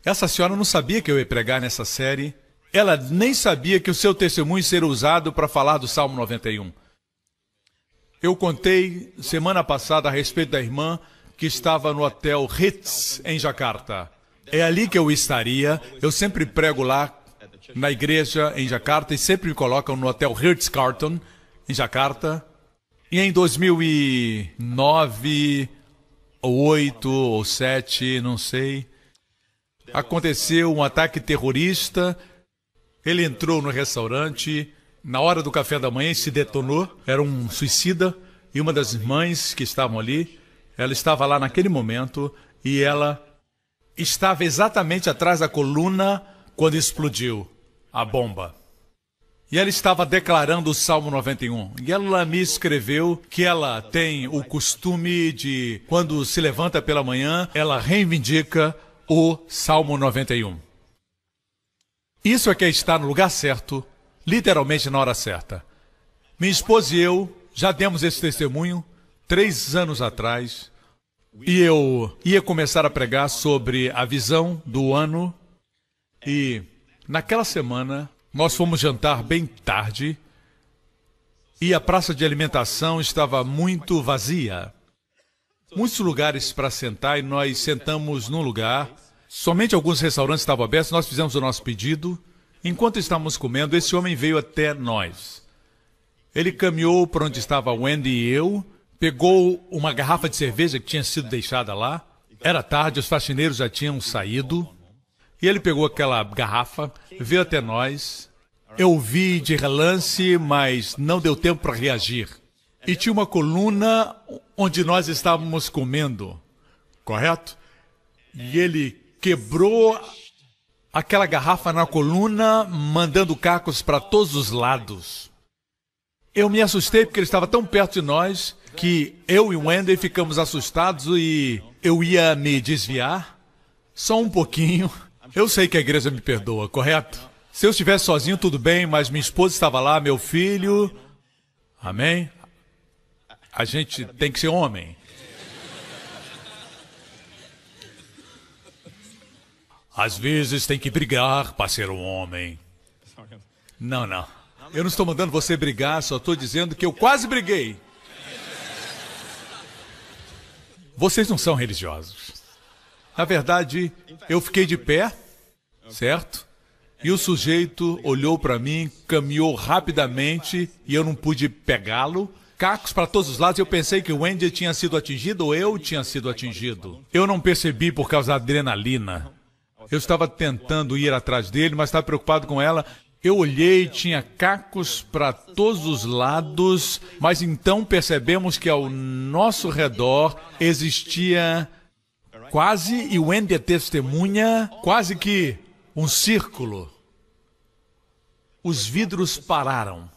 Essa senhora não sabia que eu ia pregar nessa série. Ela nem sabia que o seu testemunho seria usado para falar do Salmo 91. Eu contei semana passada a respeito da irmã que estava no hotel Ritz, em Jakarta. É ali que eu estaria. Eu sempre prego lá na igreja em Jakarta e sempre me colocam no hotel Ritz-Carlton, em Jakarta. E em 2009, ou 8, ou 7, não sei, aconteceu um ataque terrorista. Ele entrou no restaurante na hora do café da manhã e se detonou. Era um suicida. E uma das mães que estavam ali, ela estava lá naquele momento e ela estava exatamente atrás da coluna quando explodiu a bomba. E ela estava declarando o Salmo 91. E ela me escreveu que ela tem o costume de, quando se levanta pela manhã, ela reivindica o Salmo 91. Isso é que é estar no lugar certo, literalmente na hora certa. Minha esposa e eu já demos esse testemunho. 3 anos atrás, e eu ia começar a pregar sobre a visão do ano, e naquela semana nós fomos jantar bem tarde, e a praça de alimentação estava muito vazia. Muitos lugares para sentar, e nós sentamos num lugar. Somente alguns restaurantes estavam abertos, nós fizemos o nosso pedido. Enquanto estávamos comendo, esse homem veio até nós. Ele caminhou para onde estava Wendy e eu, pegou uma garrafa de cerveja que tinha sido deixada lá. Era tarde, os faxineiros já tinham saído. E ele pegou aquela garrafa, veio até nós. Eu vi de relance, mas não deu tempo para reagir. E tinha uma coluna onde nós estávamos comendo, correto? E ele quebrou aquela garrafa na coluna, mandando cacos para todos os lados. Eu me assustei porque ele estava tão perto de nós que eu e o Wendy ficamos assustados e eu ia me desviar. Só um pouquinho. Eu sei que a igreja me perdoa, correto? Se eu estivesse sozinho, tudo bem, mas minha esposa estava lá, meu filho. Amém? A gente tem que ser homem. Às vezes tem que brigar para ser um homem. Não, não. Eu não estou mandando você brigar, só estou dizendo que eu quase briguei. Vocês não são religiosos. Na verdade, eu fiquei de pé, certo? E o sujeito olhou para mim, caminhou rapidamente e eu não pude pegá-lo. Cacos para todos os lados, eu pensei que o Wendy tinha sido atingido ou eu tinha sido atingido. Eu não percebi por causa da adrenalina. Eu estava tentando ir atrás dele, mas estava preocupado com ela. Eu olhei, tinha cacos para todos os lados, mas então percebemos que ao nosso redor existia quase, e o Wendy é testemunha, quase que um círculo. Os vidros pararam.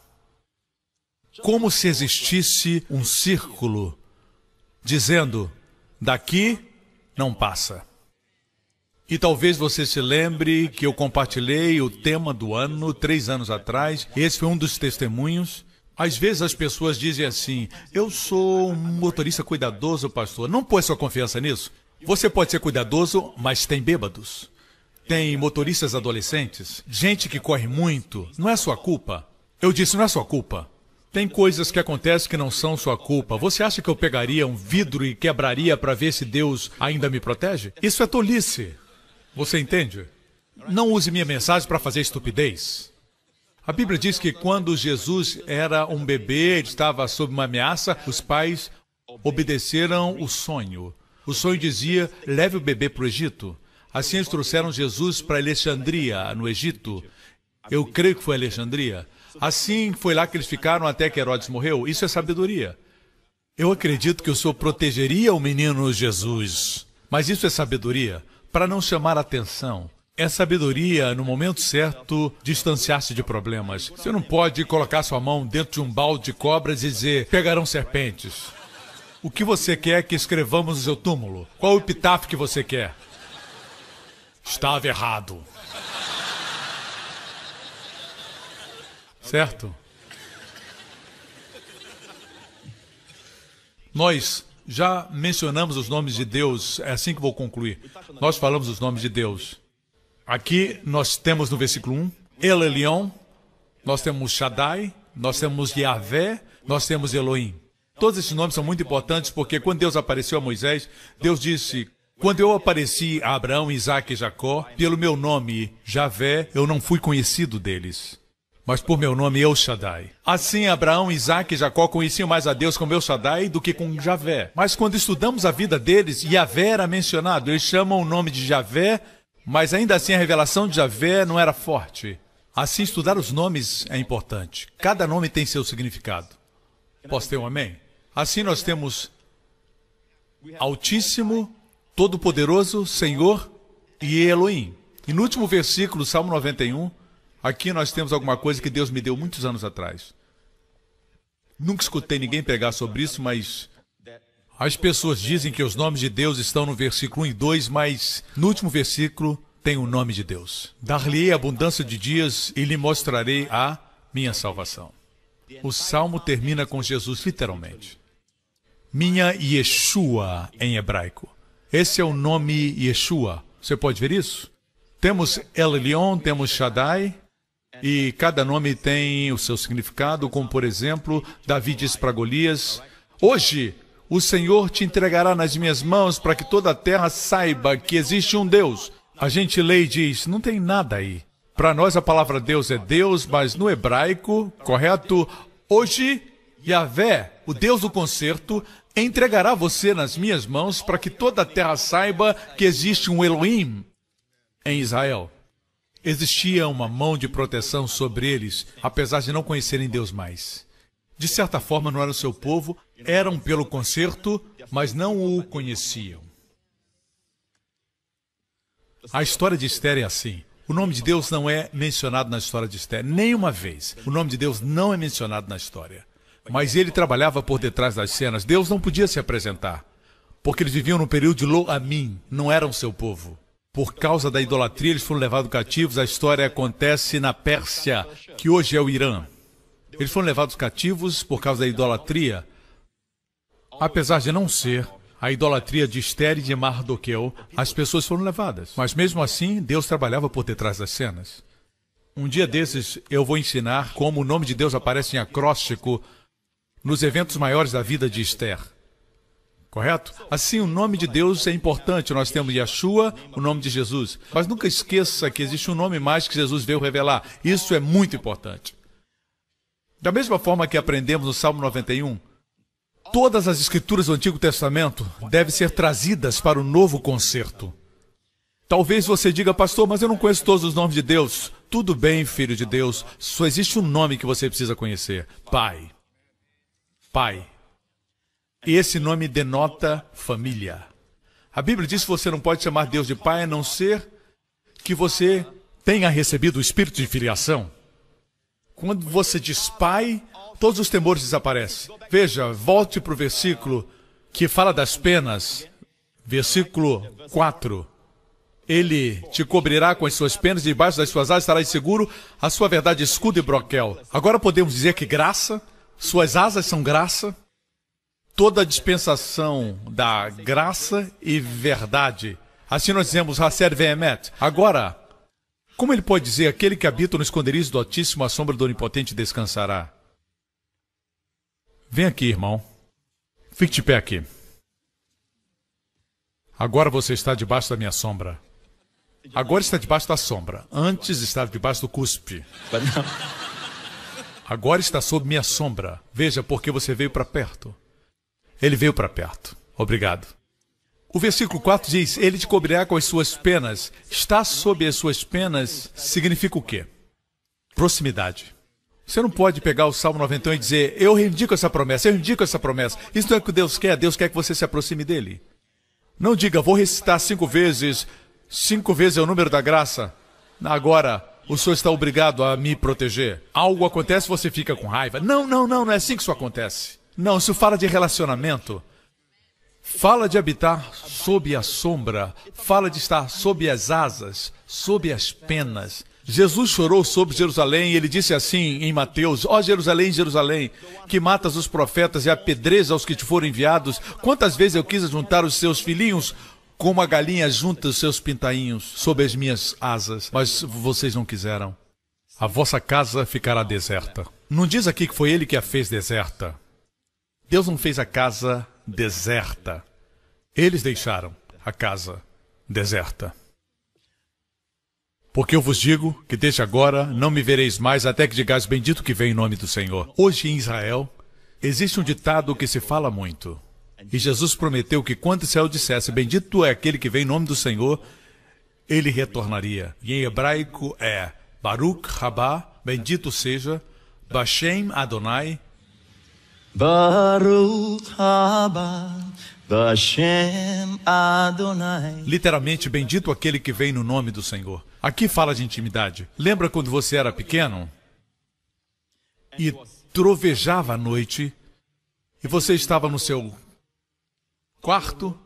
Como se existisse um círculo, dizendo, daqui não passa. E talvez você se lembre que eu compartilhei o tema do ano 3 anos atrás. Esse foi um dos testemunhos. Às vezes as pessoas dizem assim, eu sou um motorista cuidadoso, pastor. Não põe sua confiança nisso. Você pode ser cuidadoso, mas tem bêbados. Tem motoristas adolescentes. Gente que corre muito. Não é sua culpa. Eu disse, não é sua culpa. Tem coisas que acontecem que não são sua culpa. Você acha que eu pegaria um vidro e quebraria para ver se Deus ainda me protege? Isso é tolice. Você entende? Não use minha mensagem para fazer estupidez. A Bíblia diz que quando Jesus era um bebê, ele estava sob uma ameaça, os pais obedeceram o sonho. O sonho dizia, leve o bebê para o Egito. Assim eles trouxeram Jesus para Alexandria, no Egito. Eu creio que foi Alexandria. Assim foi lá que eles ficaram até que Herodes morreu. Isso é sabedoria. Eu acredito que o Senhor protegeria o menino Jesus. Mas isso é sabedoria para não chamar a atenção. É sabedoria, no momento certo, distanciar-se de problemas. Você não pode colocar sua mão dentro de um balde de cobras e dizer, pegarão serpentes. O que você quer que escrevamos no seu túmulo? Qual o epitáfio que você quer? Estava errado. Certo? Nós já mencionamos os nomes de Deus, é assim que vou concluir. Nós falamos os nomes de Deus. Aqui nós temos no versículo 1, El Elyon, nós temos Shaddai, nós temos Yahvé, nós temos Elohim. Todos esses nomes são muito importantes porque quando Deus apareceu a Moisés, Deus disse, quando eu apareci a Abraão, Isaac e Jacó, pelo meu nome, Javé, eu não fui conhecido deles. Mas por meu nome, El Shaddai. Assim, Abraão, Isaac e Jacó conheciam mais a Deus com El Shaddai do que com Javé. Mas quando estudamos a vida deles, Yahvé era mencionado. Eles chamam o nome de Javé, mas ainda assim a revelação de Javé não era forte. Assim, estudar os nomes é importante. Cada nome tem seu significado. Posso ter um amém? Assim nós temos Altíssimo, Todo-Poderoso, Senhor e Elohim. E no último versículo, Salmo 91, aqui nós temos alguma coisa que Deus me deu muitos anos atrás. Nunca escutei ninguém pregar sobre isso, mas as pessoas dizem que os nomes de Deus estão no versículo 1 e 2, mas no último versículo tem o nome de Deus. Dar-lhe-ei abundância de dias e lhe mostrarei a minha salvação. O Salmo termina com Jesus literalmente. Minha Yeshua em hebraico. Esse é o nome Yeshua. Você pode ver isso? Temos El Elyon, temos Shaddai, e cada nome tem o seu significado, como por exemplo, Davi diz para Golias: hoje o Senhor te entregará nas minhas mãos para que toda a terra saiba que existe um Deus. A gente lê e diz, não tem nada aí. Para nós a palavra Deus é Deus, mas no hebraico, correto? Hoje, Yahvé, o Deus do concerto, entregará você nas minhas mãos para que toda a terra saiba que existe um Elohim em Israel. Existia uma mão de proteção sobre eles, apesar de não conhecerem Deus mais. De certa forma, não era o seu povo, eram pelo concerto, mas não o conheciam. A história de Esther é assim. O nome de Deus não é mencionado na história de Esther, nenhuma vez. O nome de Deus não é mencionado na história. Mas ele trabalhava por detrás das cenas. Deus não podia se apresentar, porque eles viviam no período de Lo-Amim, não eram seu povo. Por causa da idolatria, eles foram levados cativos. A história acontece na Pérsia, que hoje é o Irã. Eles foram levados cativos por causa da idolatria. Apesar de não ser a idolatria de Esther e de Mardoqueu, as pessoas foram levadas. Mas mesmo assim, Deus trabalhava por detrás das cenas. Um dia desses, eu vou ensinar como o nome de Deus aparece em acróstico nos eventos maiores da vida de Esther. Correto? Assim, o nome de Deus é importante. Nós temos Yeshua, o nome de Jesus. Mas nunca esqueça que existe um nome mais que Jesus veio revelar. Isso é muito importante. Da mesma forma que aprendemos no Salmo 91, todas as escrituras do Antigo Testamento devem ser trazidas para o novo concerto. Talvez você diga, pastor, mas eu não conheço todos os nomes de Deus. Tudo bem, filho de Deus. Só existe um nome que você precisa conhecer. Pai. Pai. E esse nome denota família. A Bíblia diz que você não pode chamar Deus de pai a não ser que você tenha recebido o espírito de filiação. Quando você diz pai, todos os temores desaparecem. Veja, volte para o versículo que fala das penas. Versículo 4. Ele te cobrirá com as suas penas, e debaixo das suas asas estarás seguro, a sua verdade escudo e broquel. Agora podemos dizer que graça, suas asas são graça. Toda a dispensação da graça e verdade. Assim nós dizemos, Haser Vehemet. Agora, como ele pode dizer, aquele que habita no esconderijo do Altíssimo, a sombra do Onipotente descansará? Vem aqui, irmão. Fique de pé aqui. Agora você está debaixo da minha sombra. Agora está debaixo da sombra. Antes estava debaixo do cuspe. Agora está sob minha sombra. Veja, porque você veio para perto. Ele veio para perto. Obrigado. O versículo 4 diz, ele te cobrirá com as suas penas. Estar sob as suas penas significa o quê? Proximidade. Você não pode pegar o Salmo 91 e dizer, eu reivindico essa promessa, eu reivindico essa promessa. Isso não é o que Deus quer que você se aproxime dele. Não diga, vou recitar 5 vezes, 5 vezes é o número da graça. Agora, o Senhor está obrigado a me proteger. Algo acontece, você fica com raiva. Não é assim que isso acontece. Não, isso fala de relacionamento. Fala de habitar sob a sombra. Fala de estar sob as asas, sob as penas. Jesus chorou sobre Jerusalém e ele disse assim em Mateus, ó Jerusalém, Jerusalém, que matas os profetas e apedrejas aos que te foram enviados. Quantas vezes eu quis juntar os seus filhinhos como a galinha junta os seus pintainhos sob as minhas asas, mas vocês não quiseram. A vossa casa ficará deserta. Não diz aqui que foi ele que a fez deserta. Deus não fez a casa deserta. Eles deixaram a casa deserta. Porque eu vos digo que desde agora não me vereis mais até que digais bendito que vem em nome do Senhor. Hoje em Israel existe um ditado que se fala muito. E Jesus prometeu que quando Israel dissesse bendito é aquele que vem em nome do Senhor, ele retornaria. E em hebraico é Baruch Haba, bendito seja, Bashem Adonai, Baruch haba Bashem Adonai. Literalmente, bendito aquele que vem no nome do Senhor. Aqui fala de intimidade. Lembra quando você era pequeno? E trovejava à noite, e você estava no seu quarto,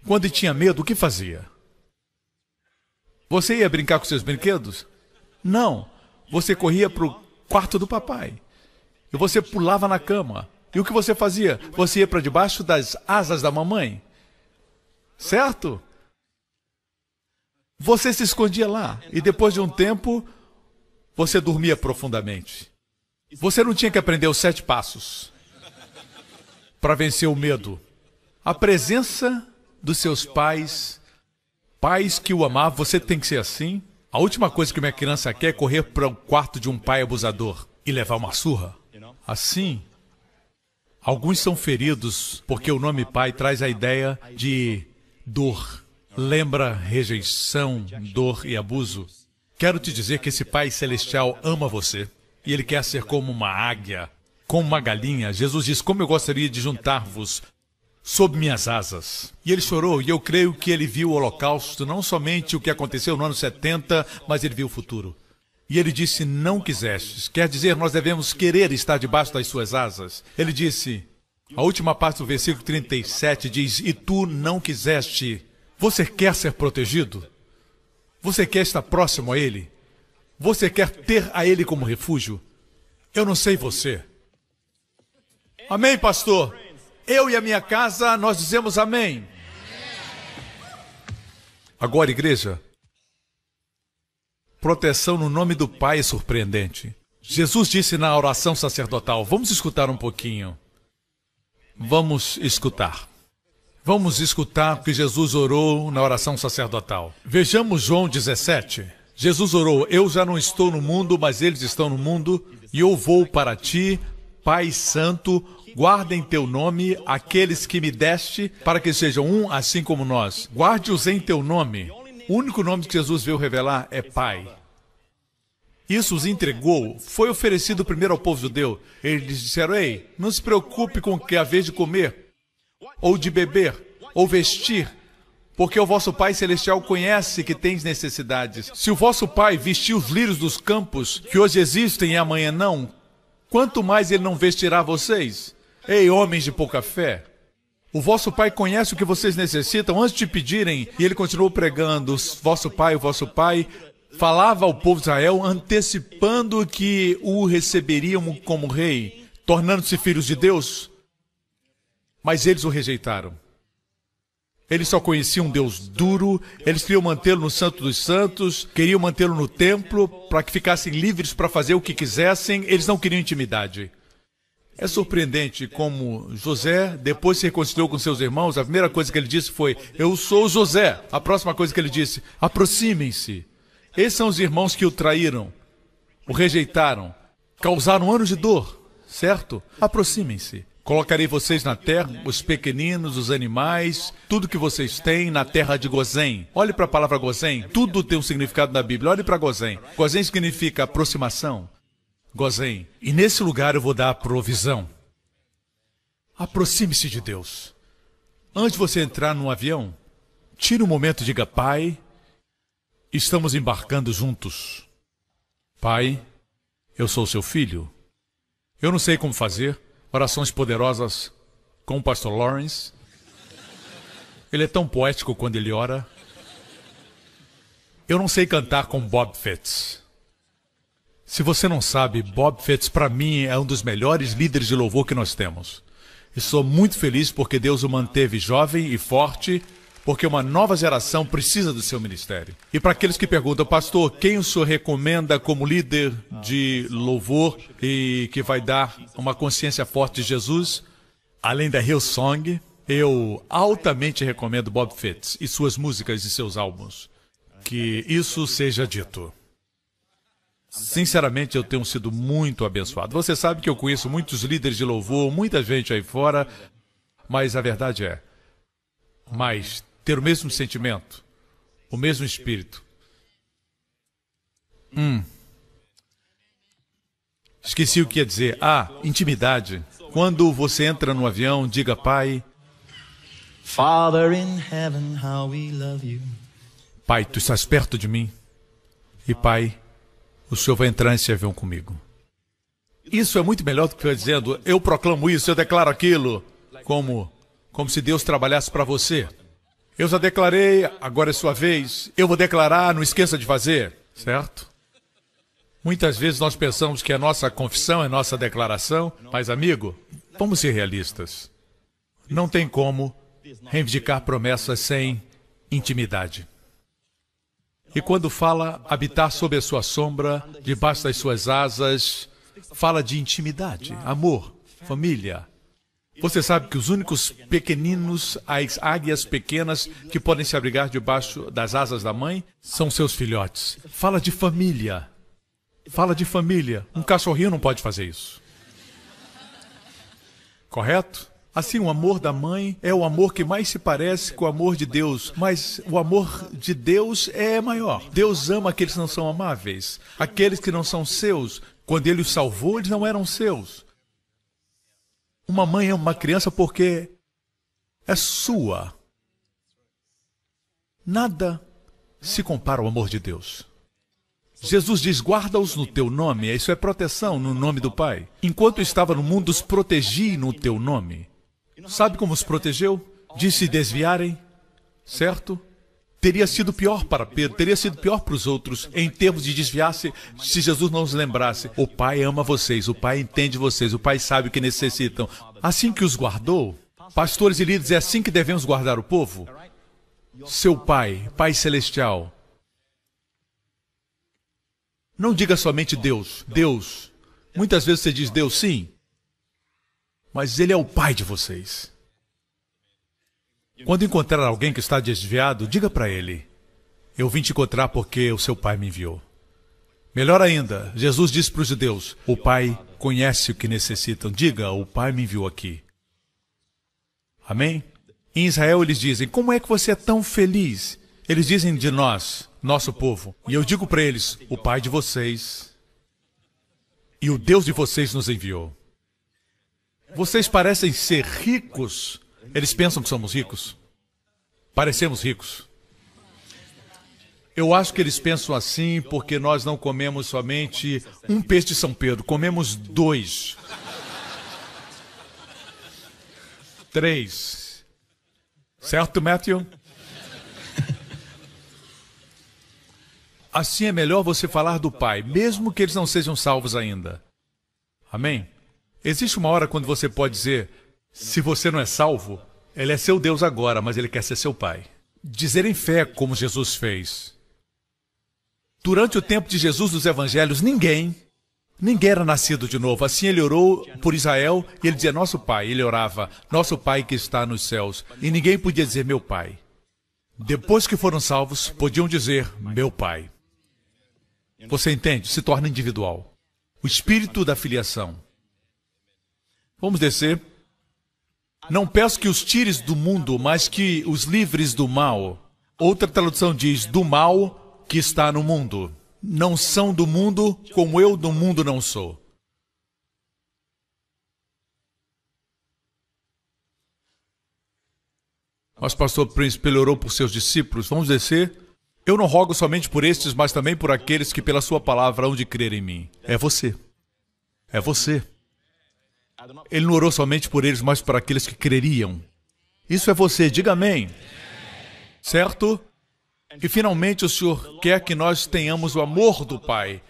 quando tinha medo, o que fazia? Você ia brincar com seus brinquedos? Não. Você corria para o quarto do papai. E você pulava na cama. E o que você fazia? Você ia para debaixo das asas da mamãe. Certo? Você se escondia lá. E depois de um tempo, você dormia profundamente. Você não tinha que aprender os 7 passos para vencer o medo. A presença dos seus pais, pais que o amavam, você tem que ser assim. A última coisa que uma criança quer é correr para o quarto de um pai abusador e levar uma surra. Assim, alguns são feridos porque o nome pai traz a ideia de dor. Lembra rejeição, dor e abuso? Quero te dizer que esse Pai Celestial ama você. E Ele quer ser como uma águia, como uma galinha. Jesus diz, como eu gostaria de juntar-vos sob minhas asas. E ele chorou, e eu creio que ele viu o holocausto, não somente o que aconteceu no ano 70, mas ele viu o futuro. E ele disse, não quisestes. Quer dizer, nós devemos querer estar debaixo das suas asas. Ele disse, a última parte do versículo 37 diz, e tu não quiseste. Você quer ser protegido? Você quer estar próximo a Ele? Você quer ter a Ele como refúgio? Eu não sei você. Amém, pastor? Eu e a minha casa, nós dizemos amém. Agora, igreja, proteção no nome do Pai é surpreendente. Jesus disse na oração sacerdotal, vamos escutar um pouquinho. Vamos escutar. Vamos escutar o que Jesus orou na oração sacerdotal. Vejamos João 17. Jesus orou, eu já não estou no mundo, mas eles estão no mundo, e eu vou para ti, Pai Santo, guarda em teu nome aqueles que me deste, para que sejam um assim como nós. Guarde-os em teu nome. O único nome que Jesus veio revelar é Pai. Isso os entregou, foi oferecido primeiro ao povo judeu. Eles disseram, ei, não se preocupe com o que há vez de comer, ou de beber, ou vestir, porque o vosso Pai Celestial conhece que tens necessidades. Se o vosso Pai vestiu os lírios dos campos, que hoje existem e amanhã não, quanto mais Ele não vestirá vocês? Ei, homens de pouca fé! O vosso Pai conhece o que vocês necessitam antes de pedirem, e Ele continuou pregando, o vosso Pai falava ao povo de Israel, antecipando que o receberiam como rei, tornando-se filhos de Deus. Mas eles o rejeitaram. Eles só conheciam um Deus duro, eles queriam mantê-lo no Santo dos Santos, queriam mantê-lo no templo, para que ficassem livres para fazer o que quisessem, eles não queriam intimidade. É surpreendente como José, depois se reconciliou com seus irmãos, a primeira coisa que ele disse foi, eu sou José. A próxima coisa que ele disse, aproximem-se. Esses são os irmãos que o traíram, o rejeitaram, causaram anos de dor, certo? Aproximem-se. Colocarei vocês na terra, os pequeninos, os animais, tudo que vocês têm na terra de Gozém. Olhe para a palavra Gozém, tudo tem um significado na Bíblia. Olhe para Gozém. Gozém significa aproximação. Gozém. E nesse lugar eu vou dar a provisão. Aproxime-se de Deus. Antes de você entrar num avião, tire um momento e diga, Pai, estamos embarcando juntos. Pai, eu sou seu filho. Eu não sei como fazer. Orações poderosas com o pastor Lawrence. Ele é tão poético quando ele ora. Eu não sei cantar com Bob Fitts. Se você não sabe, Bob Fitts para mim é um dos melhores líderes de louvor que nós temos. E sou muito feliz porque Deus o manteve jovem e forte, porque uma nova geração precisa do seu ministério. E para aqueles que perguntam, pastor, quem o senhor recomenda como líder de louvor e que vai dar uma consciência forte de Jesus? Além da Hillsong, eu altamente recomendo Bob Fitts e suas músicas e seus álbuns. Que isso seja dito. Sinceramente, eu tenho sido muito abençoado. Você sabe que eu conheço muitos líderes de louvor, muita gente aí fora, mas a verdade é, ter o mesmo sentimento, o mesmo espírito. Esqueci o que ia dizer. Intimidade. Quando você entra no avião, diga, Pai, Father in heaven, how we love you. Pai, tu estás perto de mim. E Pai, o Senhor vai entrar nesse avião comigo. Isso é muito melhor do que dizendo, eu proclamo isso, eu declaro aquilo. Como se Deus trabalhasse para você. Eu já declarei, agora é sua vez. Eu vou declarar, não esqueça de fazer. Certo? Muitas vezes nós pensamos que a nossa confissão é nossa declaração. Mas, amigo, Vamos ser realistas. Não tem como reivindicar promessas sem intimidade. E quando fala habitar sob a sua sombra, debaixo das suas asas, fala de intimidade, amor, família. Você sabe que os únicos pequeninos, as águias pequenas que podem se abrigar debaixo das asas da mãe, são seus filhotes. Fala de família. Fala de família. Um cachorrinho não pode fazer isso. Correto? Assim, o amor da mãe é o amor que mais se parece com o amor de Deus, mas o amor de Deus é maior. Deus ama aqueles que não são amáveis, aqueles que não são seus. Quando Ele os salvou, eles não eram seus. Uma mãe ama uma criança porque é sua. Nada se compara ao amor de Deus. Jesus diz, guarda-os no teu nome. Isso é proteção no nome do Pai. Enquanto eu estava no mundo, os protegi no teu nome. Sabe como os protegeu? De se desviarem, certo? Teria sido pior para Pedro, teria sido pior para os outros, em termos de desviar-se, se Jesus não os lembrasse. O Pai ama vocês, o Pai entende vocês, o Pai sabe o que necessitam. Assim que os guardou, pastores e líderes, é assim que devemos guardar o povo? Seu Pai, Pai Celestial. Não diga somente Deus, Deus. Muitas vezes você diz Deus, sim, mas Ele é o Pai de vocês. Quando encontrar alguém que está desviado, diga para ele, eu vim te encontrar porque o seu Pai me enviou. Melhor ainda, Jesus disse para os judeus, o Pai conhece o que necessitam. Diga, o Pai me enviou aqui. Amém? Em Israel eles dizem, como é que você é tão feliz? Eles dizem de nós, nosso povo. E eu digo para eles, o Pai de vocês e o Deus de vocês nos enviou. Vocês parecem ser ricos. Eles pensam que somos ricos. Parecemos ricos. Eu acho que eles pensam assim porque nós não comemos somente um peixe de São Pedro. Comemos 2. 3. Certo, Matthew? Assim é melhor você falar do Pai, mesmo que eles não sejam salvos ainda. Amém? Existe uma hora quando você pode dizer, se você não é salvo, Ele é seu Deus agora, mas Ele quer ser seu Pai. Dizer em fé como Jesus fez. Durante o tempo de Jesus dos Evangelhos, ninguém era nascido de novo. Assim Ele orou por Israel e Ele dizia, nosso Pai. Ele orava, nosso Pai que está nos céus. E ninguém podia dizer, meu Pai. Depois que foram salvos, podiam dizer, meu Pai. Você entende? Se torna individual. O espírito da filiação. Vamos descer. Não peço que os tires do mundo, mas que os livres do mal. Outra tradução diz, do mal que está no mundo. Não são do mundo, como eu do mundo não sou. Nosso pastor Príncipe orou por seus discípulos. Vamos descer. Eu não rogo somente por estes, mas também por aqueles que pela sua palavra hão de crer em mim. É você. É você. Ele não orou somente por eles, mas por aqueles que creriam. Isso é você, diga amém. Certo? E finalmente o Senhor quer que nós tenhamos o amor do Pai.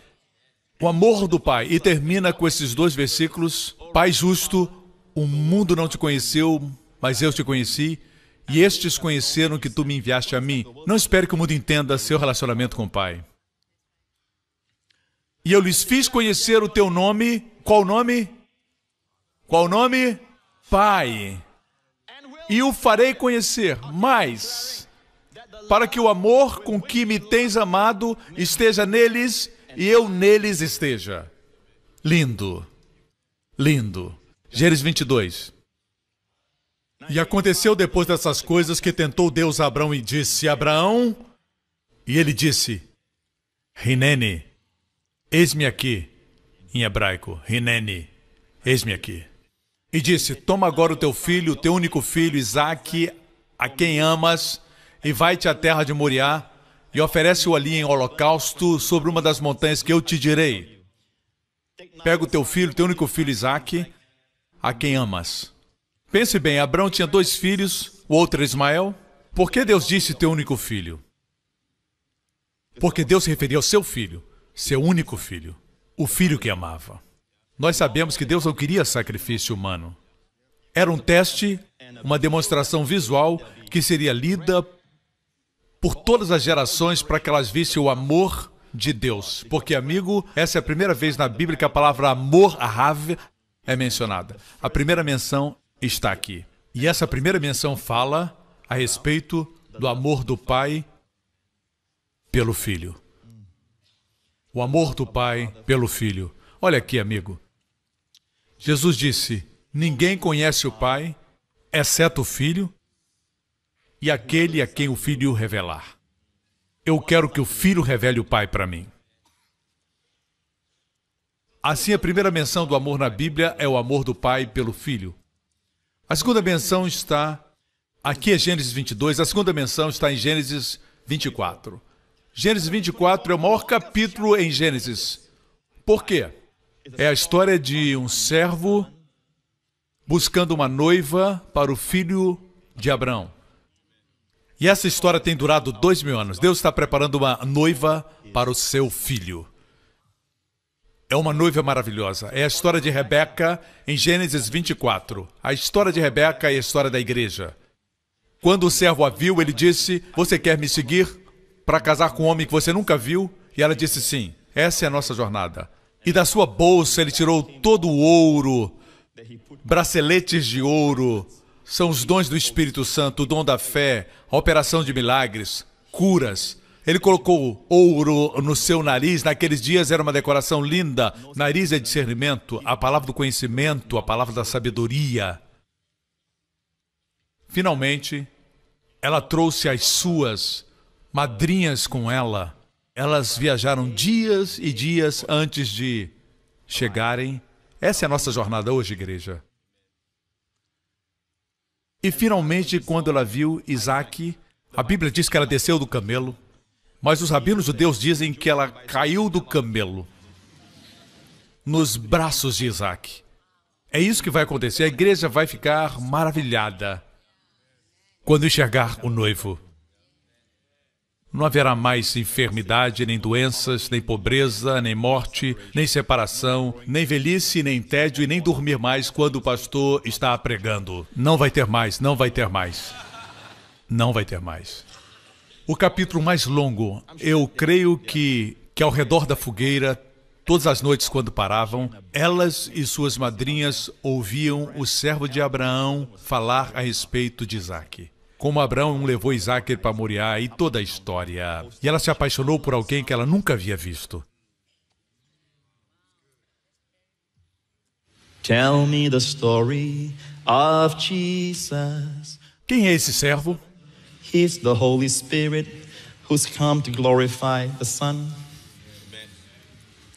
O amor do Pai. E termina com esses 2 versículos. Pai justo, o mundo não te conheceu, mas eu te conheci. E estes conheceram que tu me enviaste a mim. Não espere que o mundo entenda seu relacionamento com o Pai. E eu lhes fiz conhecer o teu nome. Qual nome? Qual nome? Pai. E o farei conhecer mais, para que o amor com que me tens amado esteja neles e eu neles esteja. Lindo. Lindo. Gênesis 22. E aconteceu depois dessas coisas que tentou Deus a Abraão e disse, Abraão, e ele disse, Hineni, eis-me aqui, em hebraico, Hineni, eis-me aqui. E disse, toma agora o teu filho, o teu único filho, Isaque, a quem amas, e vai-te à terra de Moriá, e oferece-o ali em holocausto sobre uma das montanhas que eu te direi. Pega o teu filho, teu único filho, Isaque, a quem amas. Pense bem, Abraão tinha 2 filhos, o outro era Ismael. Por que Deus disse teu único filho? Porque Deus se referia ao seu filho, seu único filho, o filho que amava. Nós sabemos que Deus não queria sacrifício humano. Era um teste, uma demonstração visual que seria lida por todas as gerações para que elas vissem o amor de Deus. Porque, amigo, essa é a primeira vez na Bíblia que a palavra amor, ahav, é mencionada. A primeira menção está aqui. E essa primeira menção fala a respeito do amor do Pai pelo Filho. O amor do Pai pelo Filho. Olha aqui, amigo. Jesus disse, ninguém conhece o Pai, exceto o Filho, e aquele a quem o Filho revelar. Eu quero que o Filho revele o Pai para mim. Assim, a primeira menção do amor na Bíblia é o amor do Pai pelo Filho. A segunda menção está... Aqui é Gênesis 22, a segunda menção está em Gênesis 24. Gênesis 24 é o maior capítulo em Gênesis. Por quê? É a história de um servo buscando uma noiva para o filho de Abraão. E essa história tem durado 2000 anos. Deus está preparando uma noiva para o seu filho. É uma noiva maravilhosa. É a história de Rebeca em Gênesis 24. A história de Rebeca é a história da igreja. Quando o servo a viu, ele disse, você quer me seguir para casar com um homem que você nunca viu? E ela disse sim, essa é a nossa jornada. E da sua bolsa ele tirou todo o ouro, braceletes de ouro, são os dons do Espírito Santo, o dom da fé, a operação de milagres, curas. Ele colocou ouro no seu nariz, naqueles dias era uma decoração linda. Nariz é discernimento, a palavra do conhecimento, a palavra da sabedoria. Finalmente, ela trouxe as suas madrinhas com ela. Elas viajaram dias e dias antes de chegarem. Essa é a nossa jornada hoje, igreja. E finalmente, quando ela viu Isaac, a Bíblia diz que ela desceu do camelo, mas os rabinos judeus dizem que ela caiu do camelo nos braços de Isaac. É isso que vai acontecer. A igreja vai ficar maravilhada quando enxergar o noivo. Não haverá mais enfermidade, nem doenças, nem pobreza, nem morte, nem separação, nem velhice, nem tédio e nem dormir mais quando o pastor está pregando. Não vai ter mais, não vai ter mais. Não vai ter mais. O capítulo mais longo, eu creio que ao redor da fogueira, todas as noites quando paravam, elas e suas madrinhas ouviam o servo de Abraão falar a respeito de Isaac. Como Abraão levou Isaac para Moriá e toda a história. E ela se apaixonou por alguém que ela nunca havia visto. Tell me the story of Jesus. Quem é esse servo? He's the Holy Spirit who's come to glorify the Son.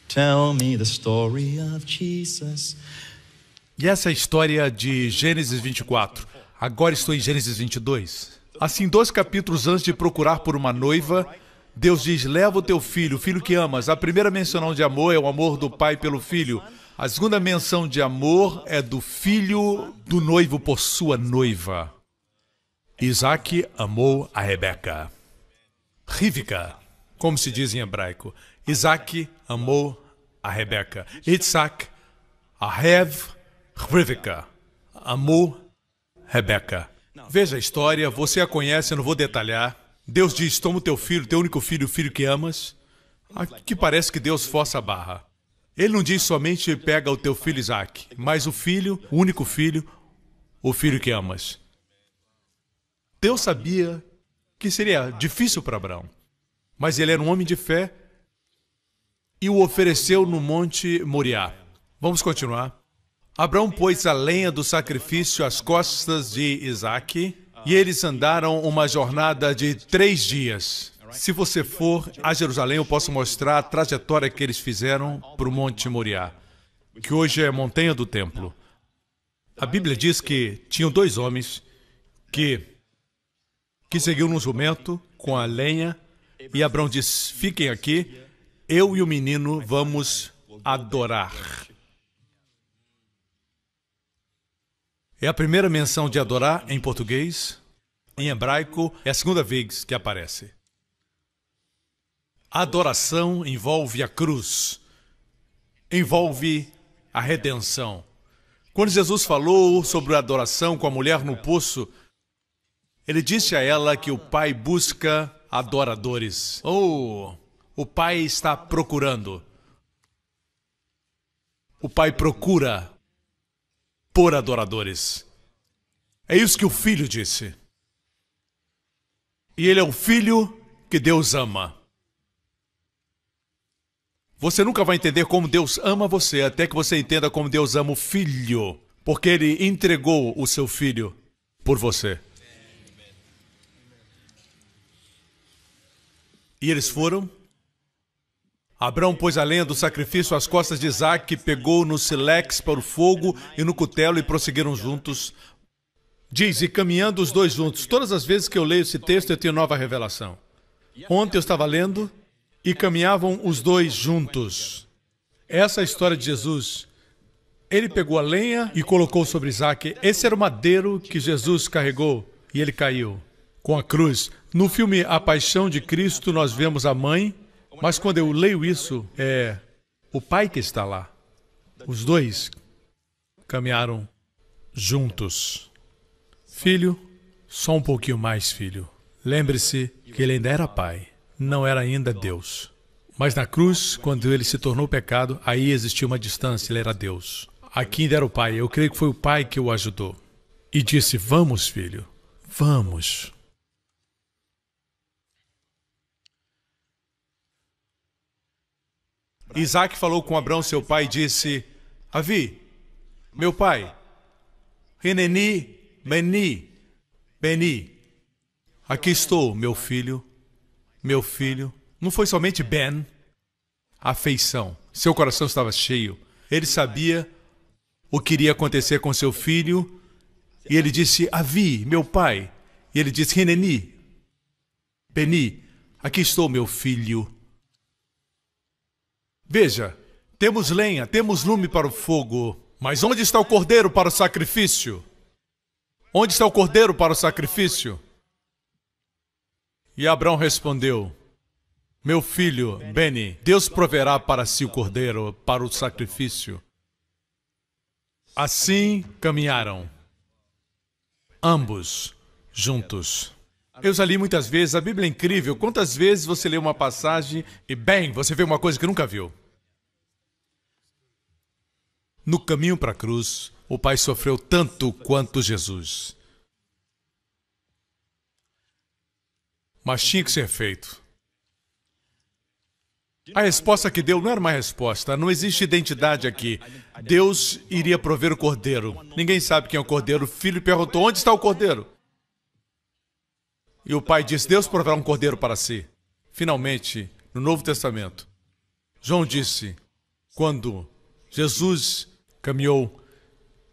Tell me the story of Jesus. E essa é a história de Gênesis 24. Agora estou em Gênesis 22. Assim, 2 capítulos antes de procurar por uma noiva, Deus diz, leva o teu filho, o filho que amas. A primeira menção de amor é o amor do pai pelo filho. A segunda menção de amor é do filho do noivo por sua noiva. Isaac amou a Rebeca. Rivka, como se diz em hebraico. Isaac amou a Rebeca. Yitzhak, ahev, Rivka, amou Rebeca. Veja a história, você a conhece, eu não vou detalhar. Deus diz, toma o teu filho, teu único filho, o filho que amas. Aqui parece que Deus força a barra. Ele não diz somente pega o teu filho Isaac, mas o filho, o único filho, o filho que amas. Deus sabia que seria difícil para Abraão, mas ele era um homem de fé e o ofereceu no Monte Moriá. Vamos continuar. Abraão pôs a lenha do sacrifício às costas de Isaac e eles andaram uma jornada de 3 dias. Se você for a Jerusalém, eu posso mostrar a trajetória que eles fizeram para o Monte Moriá, que hoje é a montanha do templo. A Bíblia diz que tinham 2 homens que seguiam no jumento com a lenha e Abraão diz, fiquem aqui, eu e o menino vamos adorar. É a primeira menção de adorar em português. Em hebraico, é a segunda vez que aparece. A adoração envolve a cruz. Envolve a redenção. Quando Jesus falou sobre a adoração com a mulher no poço, ele disse a ela que o Pai busca adoradores. Oh, o Pai está procurando. O Pai procura por adoradores. É isso que o Filho disse. E ele é o Filho que Deus ama. Você nunca vai entender como Deus ama você até que você entenda como Deus ama o Filho, porque Ele entregou o seu Filho por você. E eles foram. Abraão pôs a lenha do sacrifício às costas de Isaac, pegou no silex para o fogo e no cutelo e prosseguiram juntos. Diz, e caminhando os dois juntos. Todas as vezes que eu leio esse texto, eu tenho nova revelação. Ontem eu estava lendo e caminhavam os dois juntos. Essa é a história de Jesus. Ele pegou a lenha e colocou sobre Isaac. Esse era o madeiro que Jesus carregou e ele caiu com a cruz. No filme A Paixão de Cristo, nós vemos a mãe, mas quando eu leio isso, é o pai que está lá. Os dois caminharam juntos. Filho, só um pouquinho mais, filho. Lembre-se que ele ainda era pai, não era ainda Deus. Mas na cruz, quando ele se tornou pecado, aí existia uma distância, ele era Deus. Aqui ainda era o pai, eu creio que foi o pai que o ajudou. E disse, vamos, filho, vamos. Isaac falou com Abraão, seu pai, e disse, Avi, meu pai, Hineni, Beni, aqui estou, meu filho. Não foi somente Ben, afeição. Seu coração estava cheio. Ele sabia o que iria acontecer com seu filho. E ele disse, Avi, meu pai. E ele disse, Hineni, Beni, aqui estou, meu filho. Veja, temos lenha, temos lume para o fogo. Mas onde está o cordeiro para o sacrifício? Onde está o cordeiro para o sacrifício? E Abraão respondeu, meu filho, Beni, Deus proverá para si o cordeiro para o sacrifício. Assim caminharam, ambos juntos. Eu já li muitas vezes, a Bíblia é incrível. Quantas vezes você lê uma passagem e, bem, você vê uma coisa que nunca viu? No caminho para a cruz, o Pai sofreu tanto quanto Jesus. Mas tinha que ser feito. A resposta que deu não era uma resposta. Não existe identidade aqui. Deus iria prover o cordeiro. Ninguém sabe quem é o cordeiro. O filho perguntou, onde está o cordeiro? E o pai disse, Deus proverá um cordeiro para si. Finalmente, no Novo Testamento, João disse, quando Jesus caminhou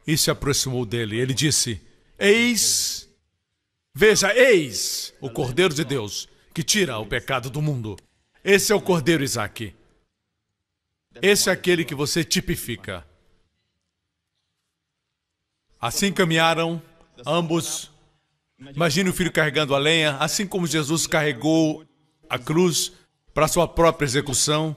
e se aproximou dele, ele disse, eis, veja, eis o Cordeiro de Deus que tira o pecado do mundo. Esse é o Cordeiro, Isaac. Esse é aquele que você tipifica. Assim caminharam ambos. Imagine o filho carregando a lenha, assim como Jesus carregou a cruz para sua própria execução.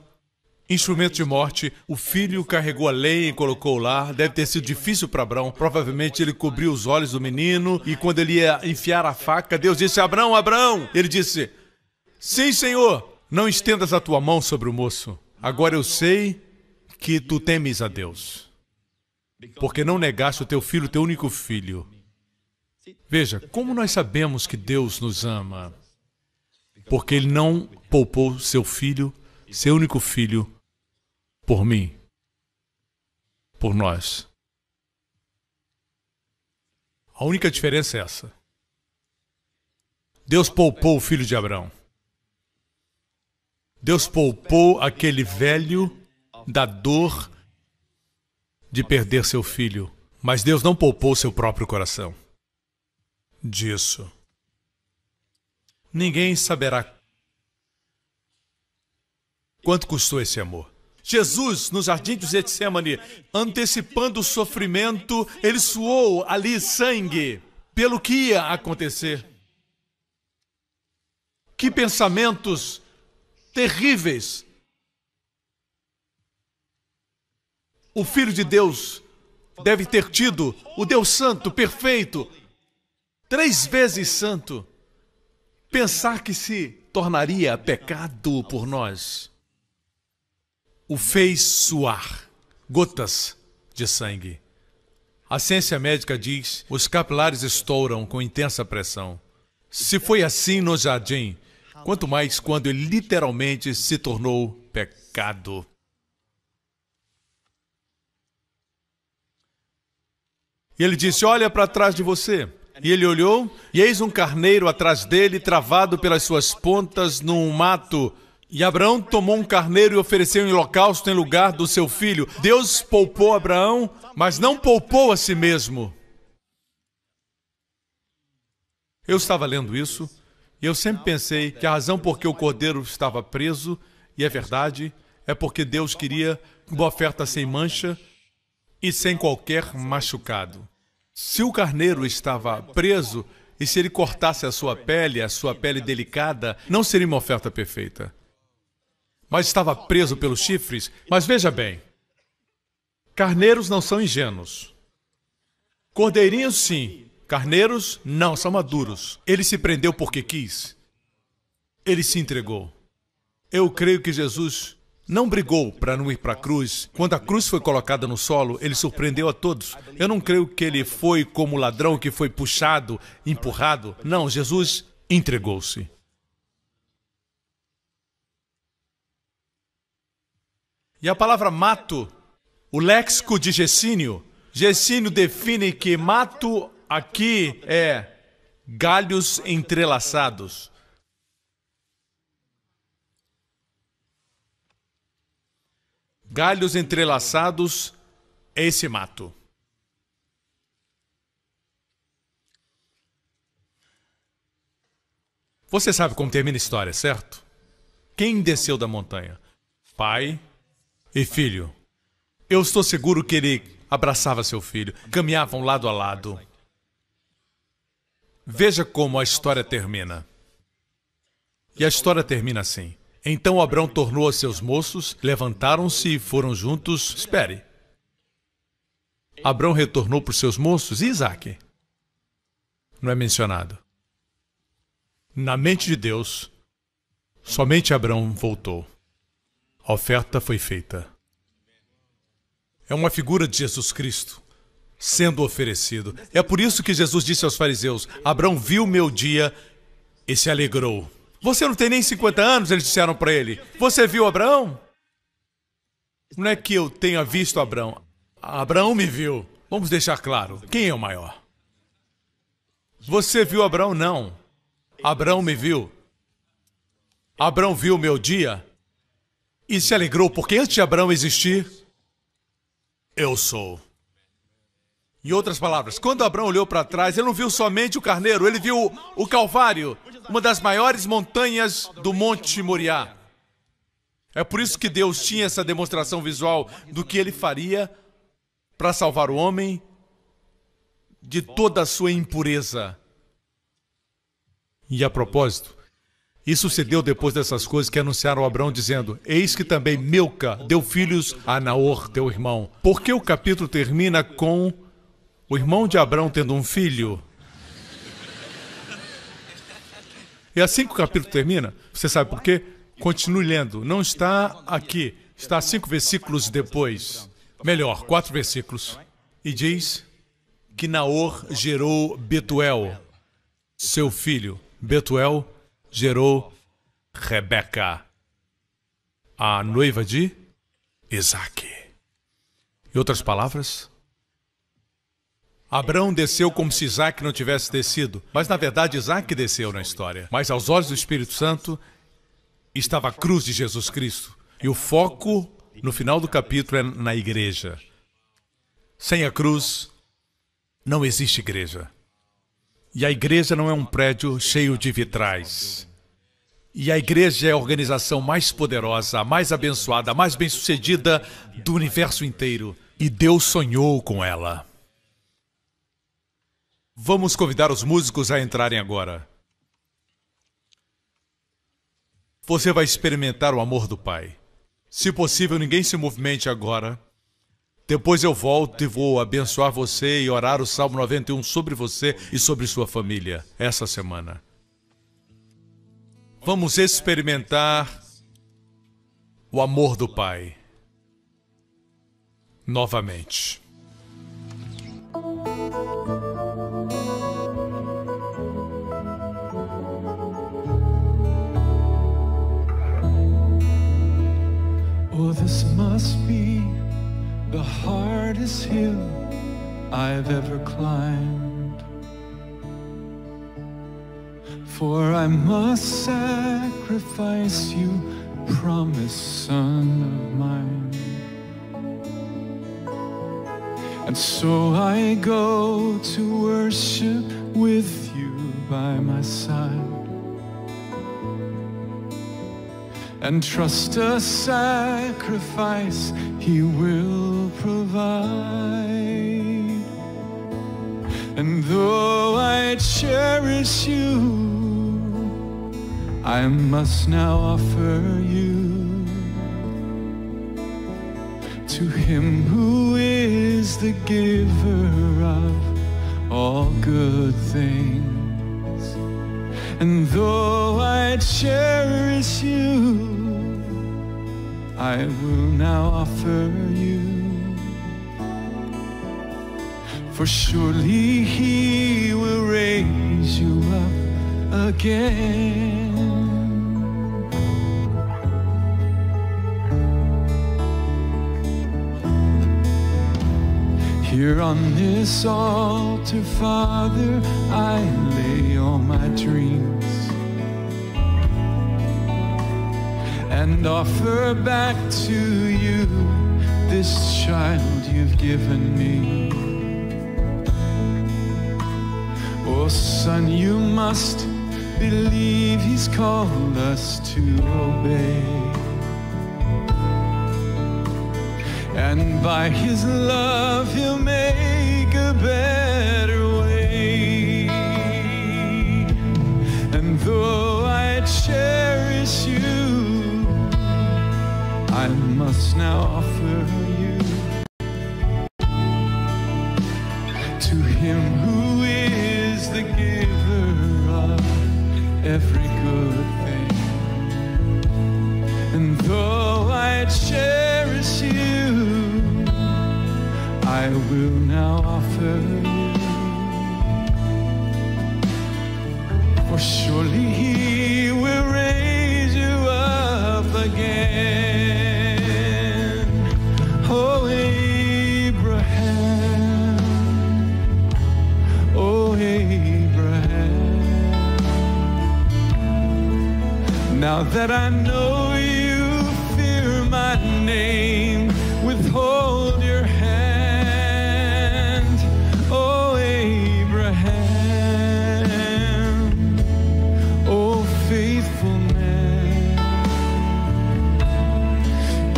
Instrumento de morte, o filho carregou a lenha e colocou lá. Deve ter sido difícil para Abraão. Provavelmente ele cobriu os olhos do menino e quando ele ia enfiar a faca, Deus disse, Abraão, Abraão. Ele disse, sim, Senhor, não estendas a tua mão sobre o moço. Agora eu sei que tu temes a Deus, porque não negaste o teu filho, o teu único filho. Veja, como nós sabemos que Deus nos ama? Porque Ele não poupou seu filho, seu único filho, por mim, por nós. A única diferença é essa. Deus poupou o filho de Abraão. Deus poupou aquele velho da dor de perder seu filho. Mas Deus não poupou seu próprio coração disso. Ninguém saberá quanto custou esse amor. Jesus, no jardim de Getsêmani, antecipando o sofrimento, ele suou ali sangue pelo que ia acontecer. Que pensamentos terríveis! O Filho de Deus deve ter tido o Deus Santo, perfeito, 3 vezes santo, pensar que se tornaria pecado por nós, o fez suar gotas de sangue. A ciência médica diz, os capilares estouram com intensa pressão. Se foi assim no jardim, quanto mais quando ele literalmente se tornou pecado. E ele disse, olha para trás de você. E ele olhou, e eis um carneiro atrás dele, travado pelas suas pontas num mato. E Abraão tomou um carneiro e ofereceu em holocausto em lugar do seu filho. Deus poupou Abraão, mas não poupou a si mesmo. Eu estava lendo isso, e eu sempre pensei que a razão por que o cordeiro estava preso, e é verdade, é porque Deus queria uma oferta sem mancha e sem qualquer machucado. Se o carneiro estava preso, e se ele cortasse a sua pele delicada, não seria uma oferta perfeita. Mas estava preso pelos chifres. Mas veja bem, carneiros não são ingênuos. Cordeirinhos, sim. Carneiros, não, são maduros. Ele se prendeu porque quis. Ele se entregou. Eu creio que Jesus não brigou para não ir para a cruz. Quando a cruz foi colocada no solo, ele surpreendeu a todos. Eu não creio que ele foi como ladrão que foi puxado, empurrado. Não, Jesus entregou-se. E a palavra mato, o léxico de Gesínio define que mato aqui é galhos entrelaçados. Galhos entrelaçados é esse mato. Você sabe como termina a história, certo? Quem desceu da montanha? Pai e filho. Eu estou seguro que ele abraçava seu filho, caminhavam lado a lado. Veja como a história termina. E a história termina assim. Então Abraão tornou a seus moços, levantaram-se e foram juntos. Espere. Abraão retornou para os seus moços e Isaque? Não é mencionado. Na mente de Deus, somente Abraão voltou. A oferta foi feita. É uma figura de Jesus Cristo sendo oferecido. É por isso que Jesus disse aos fariseus, Abraão viu meu dia e se alegrou. Você não tem nem 50 anos, eles disseram para ele. Você viu Abraão? Não é que eu tenha visto Abraão. Abraão me viu. Vamos deixar claro, quem é o maior? Você viu Abraão? Não. Abraão me viu. Abraão viu meu dia e se alegrou, porque antes de Abraão existir, eu sou. Em outras palavras, quando Abraão olhou para trás, ele não viu somente o carneiro, ele viu o Calvário, uma das maiores montanhas do Monte Moriá. É por isso que Deus tinha essa demonstração visual do que ele faria para salvar o homem de toda a sua impureza. E a propósito, isso se deu depois dessas coisas que anunciaram a Abraão, dizendo, eis que também Milca deu filhos a Naor, teu irmão. Por que o capítulo termina com o irmão de Abraão tendo um filho? E assim que o capítulo termina, você sabe por quê? Continue lendo. Não está aqui. Está 5 versículos depois. Melhor, 4 versículos. E diz que Naor gerou Betuel, seu filho. Betuel gerou Rebeca, a noiva de Isaque. Em outras palavras, Abraão desceu como se Isaque não tivesse descido, mas na verdade Isaque desceu na história. Mas aos olhos do Espírito Santo estava a cruz de Jesus Cristo. E o foco no final do capítulo é na igreja. Sem a cruz, não existe igreja. E a igreja não é um prédio cheio de vitrais. E a igreja é a organização mais poderosa, a mais abençoada, a mais bem-sucedida do universo inteiro. E Deus sonhou com ela. Vamos convidar os músicos a entrarem agora. Você vai experimentar o amor do Pai. Se possível, ninguém se movimente agora. Depois eu volto e vou abençoar você e orar o Salmo 91 sobre você e sobre sua família essa semana. Vamos experimentar o amor do Pai novamente. Oh, this must be the hardest hill I've ever climbed, for I must sacrifice you, promised son of mine. And so I go to worship with you by my side, and trust a sacrifice He will provide. And though I cherish you, I must now offer you to Him who is the giver of all good things. And though I cherish you, I will now offer you. For surely He will raise you up again. Here on this altar, Father, I lay all my dreams and offer back to you this child you've given me. Oh, son, you must believe He's called us to obey, and by His love He'll make a better way. And though I cherish you, I must now offer you to Him who is the giver of every good thing. And though I cherish you, I will now offer you. For surely He will raise you up again. Oh, Abraham, oh, Abraham, now that I know you fear my name, withhold your hand. Oh, Abraham, oh, faithful man,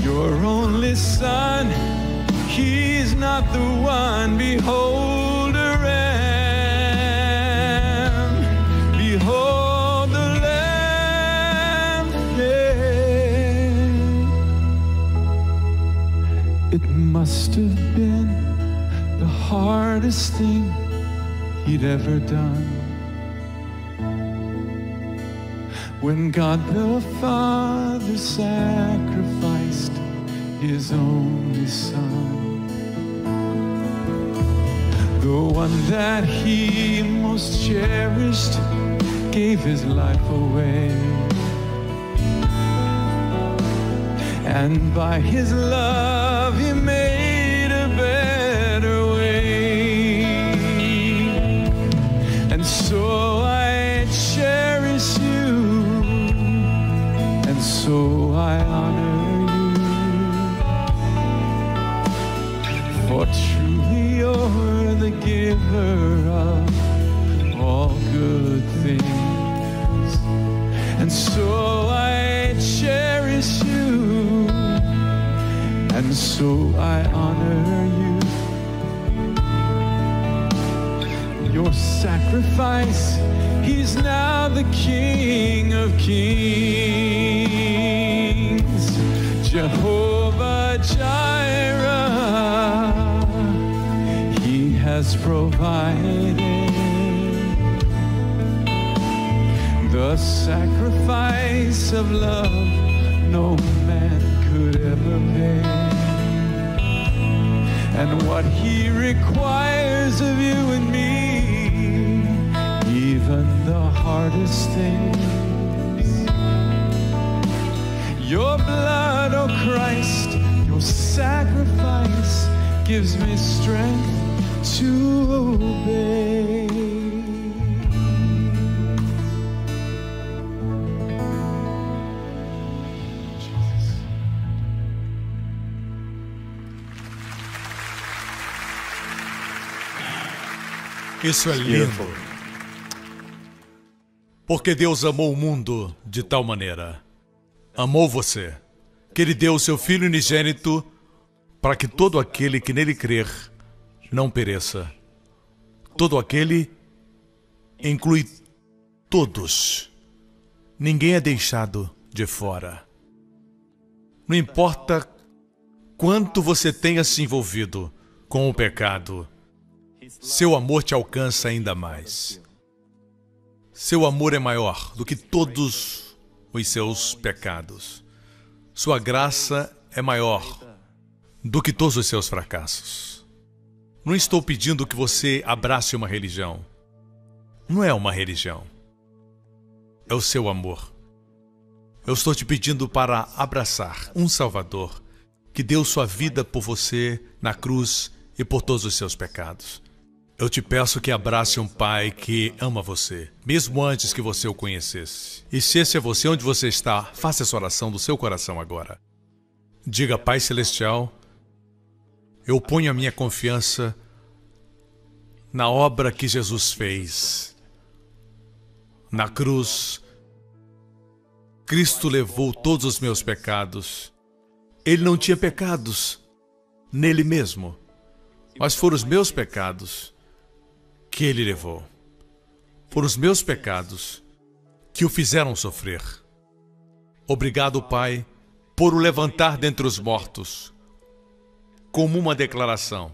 your only son, he's not the one. Behold a ram, behold the lamb, yeah. It must have been the hardest thing He'd ever done, when God the Father sacrificed His only Son, the one that He most cherished gave His life away. And by His love He made a better way. And so I cherish you, and so I honor you. For truly you're the giver of all good things. And so I cherish you, and so I honor you. Your sacrifice, He's now the King of Kings, Jehovah Jireh, has provided the sacrifice of love no man could ever pay. And what He requires of you and me, even the hardest things. Your blood, oh Christ, your sacrifice gives me strength to obey. Isso é lindo. Porque Deus amou o mundo de tal maneira. Amou você, que Ele deu o seu Filho unigênito para que todo aquele que nele crer não pereça. Todo aquele inclui todos. Ninguém é deixado de fora. Não importa quanto você tenha se envolvido com o pecado, seu amor te alcança ainda mais. Seu amor é maior do que todos os seus pecados. Sua graça é maior do que todos os seus fracassos. Não estou pedindo que você abrace uma religião. Não é uma religião. É o seu amor. Eu estou te pedindo para abraçar um Salvador que deu sua vida por você na cruz e por todos os seus pecados. Eu te peço que abrace um Pai que ama você, mesmo antes que você o conhecesse. E se esse é você, onde você está, faça essa oração do seu coração agora. Diga: Pai Celestial, eu ponho a minha confiança na obra que Jesus fez. Na cruz, Cristo levou todos os meus pecados. Ele não tinha pecados nele mesmo, mas foram os meus pecados que Ele levou. Foram os meus pecados que o fizeram sofrer. Obrigado, Pai, por o levantar dentre os mortos, como uma declaração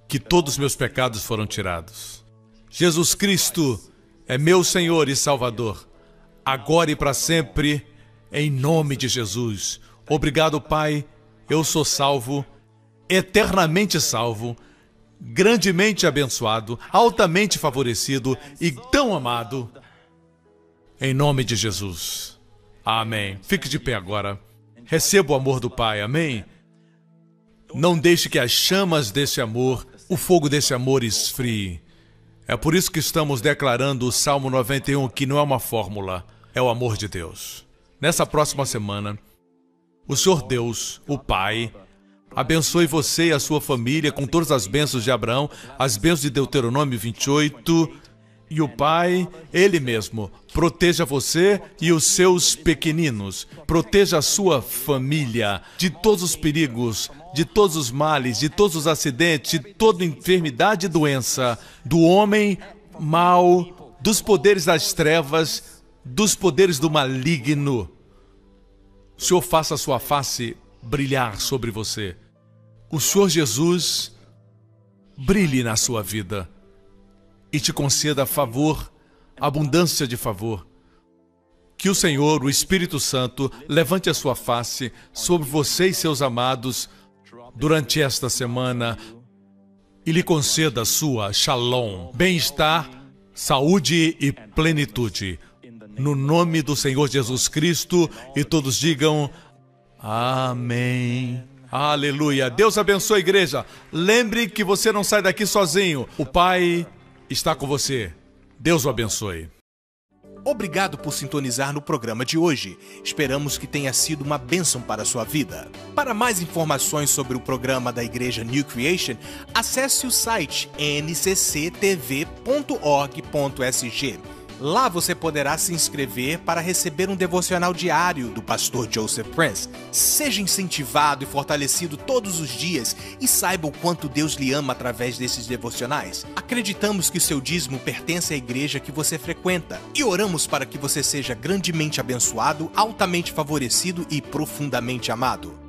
que todos os meus pecados foram tirados. Jesus Cristo é meu Senhor e Salvador, agora e para sempre, em nome de Jesus. Obrigado, Pai, eu sou salvo, eternamente salvo, grandemente abençoado, altamente favorecido e tão amado. Em nome de Jesus. Amém. Fique de pé agora. Receba o amor do Pai. Amém. Não deixe que as chamas desse amor, o fogo desse amor esfrie. É por isso que estamos declarando o Salmo 91, que não é uma fórmula, é o amor de Deus. Nessa próxima semana, o Senhor Deus, o Pai, abençoe você e a sua família com todas as bênçãos de Abraão, as bênçãos de Deuteronômio 28. E o Pai, Ele mesmo, proteja você e os seus pequeninos. Proteja a sua família de todos os perigos, de todos os males, de todos os acidentes, de toda enfermidade e doença, do homem mau, dos poderes das trevas, dos poderes do maligno. O Senhor faça a sua face brilhar sobre você. O Senhor Jesus brilhe na sua vida e te conceda favor, abundância de favor. Que o Senhor, o Espírito Santo, levante a sua face sobre você e seus amados durante esta semana e lhe conceda sua shalom, bem-estar, saúde e plenitude. No nome do Senhor Jesus Cristo, e todos digam amém. Aleluia. Deus abençoe a igreja. Lembre que você não sai daqui sozinho. O Pai está com você. Deus o abençoe. Obrigado por sintonizar no programa de hoje. Esperamos que tenha sido uma bênção para a sua vida. Para mais informações sobre o programa da Igreja New Creation, acesse o site ncctv.org.sg. Lá você poderá se inscrever para receber um devocional diário do pastor Joseph Prince. Seja incentivado e fortalecido todos os dias e saiba o quanto Deus lhe ama através desses devocionais. Acreditamos que seu dízimo pertence à igreja que você frequenta e oramos para que você seja grandemente abençoado, altamente favorecido e profundamente amado.